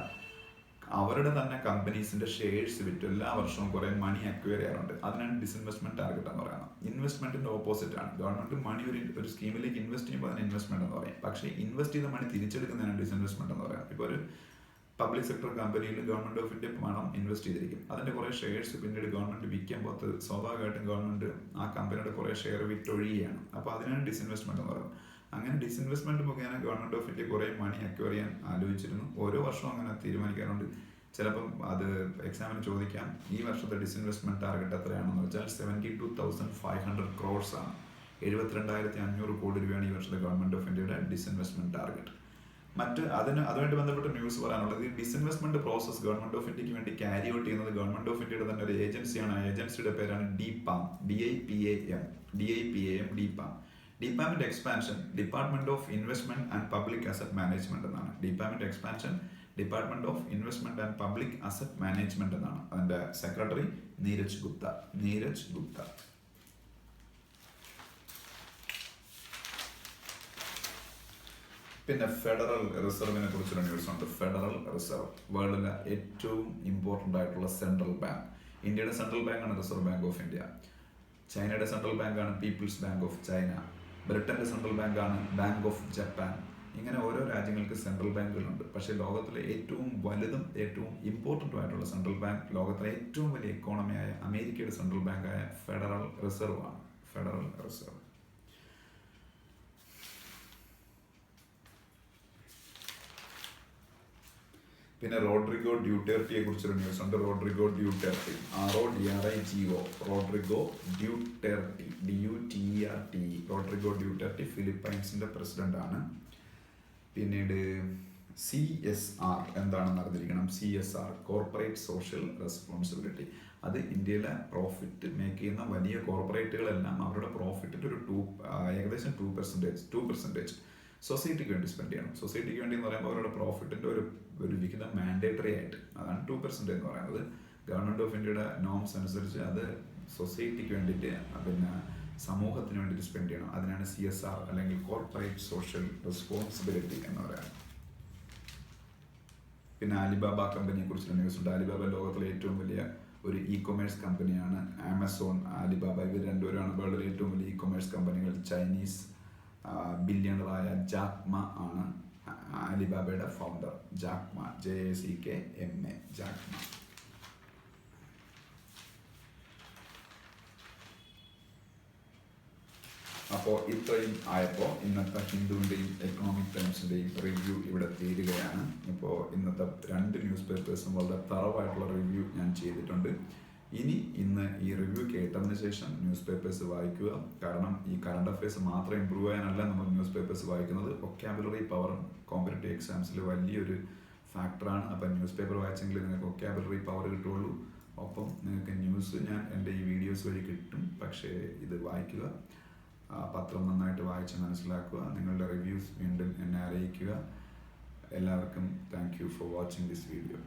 അവരുടെ തന്നെ കമ്പനീസിന്റെ ഷെയർസ് വിറ്റ് എല്ലാ വർഷവും കുറെ മണി അക്വയർ ചെയ്യാറുണ്ട്. അതിനാണ് ഡിസ്ഇൻവെസ്റ്റ്മെന്റ് ടാർഗറ്റ് എന്ന് പറയുന്നത്. ഇൻവെസ്റ്റ്മെന്റിന്റെ ഓപ്പോസിറ്റ് ആണ്. ഗവൺമെന്റ് മണി ഒരു സ്കീമിലേക്ക് ഇൻവെസ്റ്റ് ചെയ്യുമ്പോൾ അതിന് ഇൻവെസ്റ്റ്മെന്റ് എന്ന് പറയും. പക്ഷേ ഇൻവെസ്റ്റ് ചെയ്ത മണി തിരിച്ചെടുക്കുന്നതിനാണ് ഡിസ്ഇൻവെസ്റ്റ്മെന്റ് എന്ന് പറയുന്നത്. ഇപ്പോൾ ഒരു പബ്ലിക് സെക്ടർ കമ്പനിയിൽ ഗവൺമെന്റ് ഓഫ് ഇന്ത്യ പണം ഇൻവെസ്റ്റ് ചെയ്തിരിക്കും. അതിന്റെ കുറെ ഷെയർസ് പിന്നീട് ഗവൺമെന്റ് വിൽക്കാൻ പോകത്ത് സ്വാഭാവികമായിട്ടും ഗവൺമെന്റ് ആ കമ്പനിയുടെ കുറെ ഷെയർ വിറ്റൊഴിയാണ്. അപ്പോൾ അതിനാണ് ഡിസ്ഇൻവെസ്റ്റ്മെന്റ് എന്ന് പറയുന്നത്. അങ്ങനെ ഡിസ്ഇൻവെസ്റ്റ്മെന്റ് മുഖേന ഗവൺമെന്റ് ഓഫ് ഇന്ത്യ കുറെ മണി അക്വയർ ചെയ്യാൻ ആലോചിച്ചിരുന്നു. ഓരോ വർഷവും അങ്ങനെ തീരുമാനിക്കാറുണ്ട്. ചിലപ്പം അത് എക്സാമിന് ചോദിക്കാം, ഈ വർഷത്തെ ഡിസ്ഇൻവെസ്റ്റ്മെന്റ് ടാർഗറ്റ് എത്രയാണെന്ന് വെച്ചാൽ 72,500 crores ആണ്. 72,500 കോടി രൂപയാണ് ഈ വർഷത്തെ ഗവൺമെന്റ് ഓഫ് ഇന്ത്യയുടെ ഡിസ്ഇൻവെസ്റ്റ്മെന്റ് ടാർഗറ്റ്. അതുമായിട്ട് ബന്ധപ്പെട്ട ന്യൂസ് പറയാനുള്ളത്, ഈ ഡിസ്ഇൻവെസ്റ്റ്മെന്റ് പ്രോസസ് ഗവൺമെന്റ് ഓഫ് ഇന്ത്യക്ക് വേണ്ടി ക്യാരി ഔട്ട് ചെയ്യുന്നത് ഗവൺമെന്റ് ഓഫ് ഇന്ത്യയുടെ തന്നെ ഒരു ഏജൻസിയാണ്. ആ ഏജൻസിയുടെ പേരാണ് DIPAM. ഡിപ്പാമിന്റെ expansion department of investment and public asset management എന്നാണ്. ഡിപ്പാമിന്റെ expansion department of investment and public asset management എന്നാണ്. അതിന്റെ സെക്രട്ടറി നീരജ് ഗുപ്ത. പിന്നെ ഫെഡറൽ റിസർവിനെ കുറിച്ചൊരു ന്യൂസ് ഉണ്ട്. ഫെഡറൽ റിസർവ് വേൾഡിലെ ഏറ്റവും ഇമ്പോർട്ടൻ്റ് ആയിട്ടുള്ള സെൻട്രൽ ബാങ്ക്. ഇന്ത്യയുടെ സെൻട്രൽ ബാങ്കാണ് റിസർവ് ബാങ്ക് ഓഫ് ഇന്ത്യ. ചൈനയുടെ സെൻട്രൽ ബാങ്കാണ് പീപ്പിൾസ് ബാങ്ക് ഓഫ് ചൈന. ബ്രിട്ടന്റെ സെൻട്രൽ ബാങ്കാണ് ബാങ്ക് ഓഫ് ജപ്പാൻ. ഇങ്ങനെ ഓരോ രാജ്യങ്ങൾക്ക് സെൻട്രൽ ബാങ്കുകളുണ്ട്. പക്ഷേ ലോകത്തിലെ ഏറ്റവും വലുതും ഏറ്റവും ഇമ്പോർട്ടൻ്റും ആയിട്ടുള്ള സെൻട്രൽ ബാങ്ക്, ലോകത്തിലെ ഏറ്റവും വലിയ എക്കോണമിയായ അമേരിക്കയുടെ സെൻട്രൽ ബാങ്കായ ഫെഡറൽ റിസർവ് ആണ്. Federal reserve. പിന്നെ റോഡ്രിഗോ ഡ്യൂട്ടേർട്ടിയെ കുറിച്ചൊരു ന്യൂസ് ഉണ്ട്. Rodrigo Duterte, RODRIGO, Rodrigo Duterte, DUTERT. Rodrigo Duterte ഫിലിപ്പൈൻസിന്റെ പ്രസിഡന്റ് ആണ്. പിന്നീട് CSR എന്താണെന്ന് അറിഞ്ഞിരിക്കണം. CSR, corporate social responsibility. അത് ഇന്ത്യയിലെ പ്രോഫിറ്റ് മേക്ക് ചെയ്യുന്ന വലിയ കോർപ്പറേറ്റുകളെല്ലാം അവരുടെ പ്രോഫിറ്റിൻ്റെ ഏകദേശം 2% സൊസൈറ്റിക്ക് വേണ്ടി സ്പെൻഡ് ചെയ്യണം. സൊസൈറ്റിക്ക് വേണ്ടി എന്ന് പറയുമ്പോൾ അവരുടെ പ്രോഫിറ്റിൻ്റെ ഒരു വിഹിതം മാൻഡേറ്ററി ആയിട്ട്, അതാണ് 2% എന്ന് പറയുന്നത്. ഗവൺമെൻറ് ഓഫ് ഇന്ത്യയുടെ നോംസ് അനുസരിച്ച് അത് സൊസൈറ്റിക്ക് വേണ്ടിയിട്ട്, പിന്നെ സമൂഹത്തിന് വേണ്ടിയിട്ട് സ്പെൻഡ് ചെയ്യണം. അതിനാണ് CSR അല്ലെങ്കിൽ കോർപ്പറേറ്റ് സോഷ്യൽ റെസ്പോൺസിബിലിറ്റി എന്ന് പറയുന്നത്. പിന്നെ അലിബാബ കമ്പനിയെ കുറിച്ചുള്ള ന്യൂസ് ഉണ്ട്. അലിബാബ ലോകത്തിലെ ഏറ്റവും വലിയ ഒരു ഇ-കൊമേഴ്സ് കമ്പനിയാണ്. ആമസോൺ, അലിബാബ, ഇവർ രണ്ടുപേരാണ് വേൾഡിലെ ഏറ്റവും വലിയ ഇ-കൊമേഴ്സ് കമ്പനികൾ. ചൈനീസ് ബില്യണറായ ജാക്മ ആണ് അലിബാബയുടെ ഫൗണ്ടർ. Jack Ma, JACKMA, Jack Ma. അപ്പോൾ ഇത്രയും ആയപ്പോൾ ഇന്നത്തെ ഹിന്ദുവിൻ്റെയും എക്കണോമിക് ടൈംസിൻ്റെയും റിവ്യൂ ഇവിടെ തീരുകയാണ്. ഇപ്പോൾ ഇന്നത്തെ 2 ന്യൂസ് പേപ്പേഴ്സും വളരെ തറവായിട്ടുള്ള റിവ്യൂ ഞാൻ ചെയ്തിട്ടുണ്ട്. ഇന്ന് ഈ റിവ്യൂ കേട്ടതിന് ശേഷം ന്യൂസ് പേപ്പേഴ്സ് വായിക്കുക. കാരണം ഈ കറണ്ട് അഫയേഴ്സ് മാത്രം ഇമ്പ്രൂവ് ചെയ്യാനല്ല നമ്മൾ ന്യൂസ് പേപ്പേഴ്സ് വായിക്കുന്നത്. വൊക്കാബുലറി പവറും കോമ്പറ്റേറ്റീവ് എക്സാംസിൽ വലിയൊരു ഫാക്ടറാണ്. അപ്പം ന്യൂസ് പേപ്പർ വായിച്ചെങ്കിൽ നിങ്ങൾക്ക് വൊക്കാബുലറി പവർ കിട്ടുള്ളൂ. ഒപ്പം നിങ്ങൾക്ക് ന്യൂസ് ഞാൻ എൻ്റെ ഈ വീഡിയോസ് വഴി കിട്ടും. പക്ഷേ ഇത് വായിക്കുക, പത്രം നന്നായിട്ട് വായിച്ച് മനസ്സിലാക്കുക. നിങ്ങളുടെ റിവ്യൂസ് വീണ്ടും എന്നെ അറിയിക്കുക. എല്ലാവർക്കും thank you for watching this video.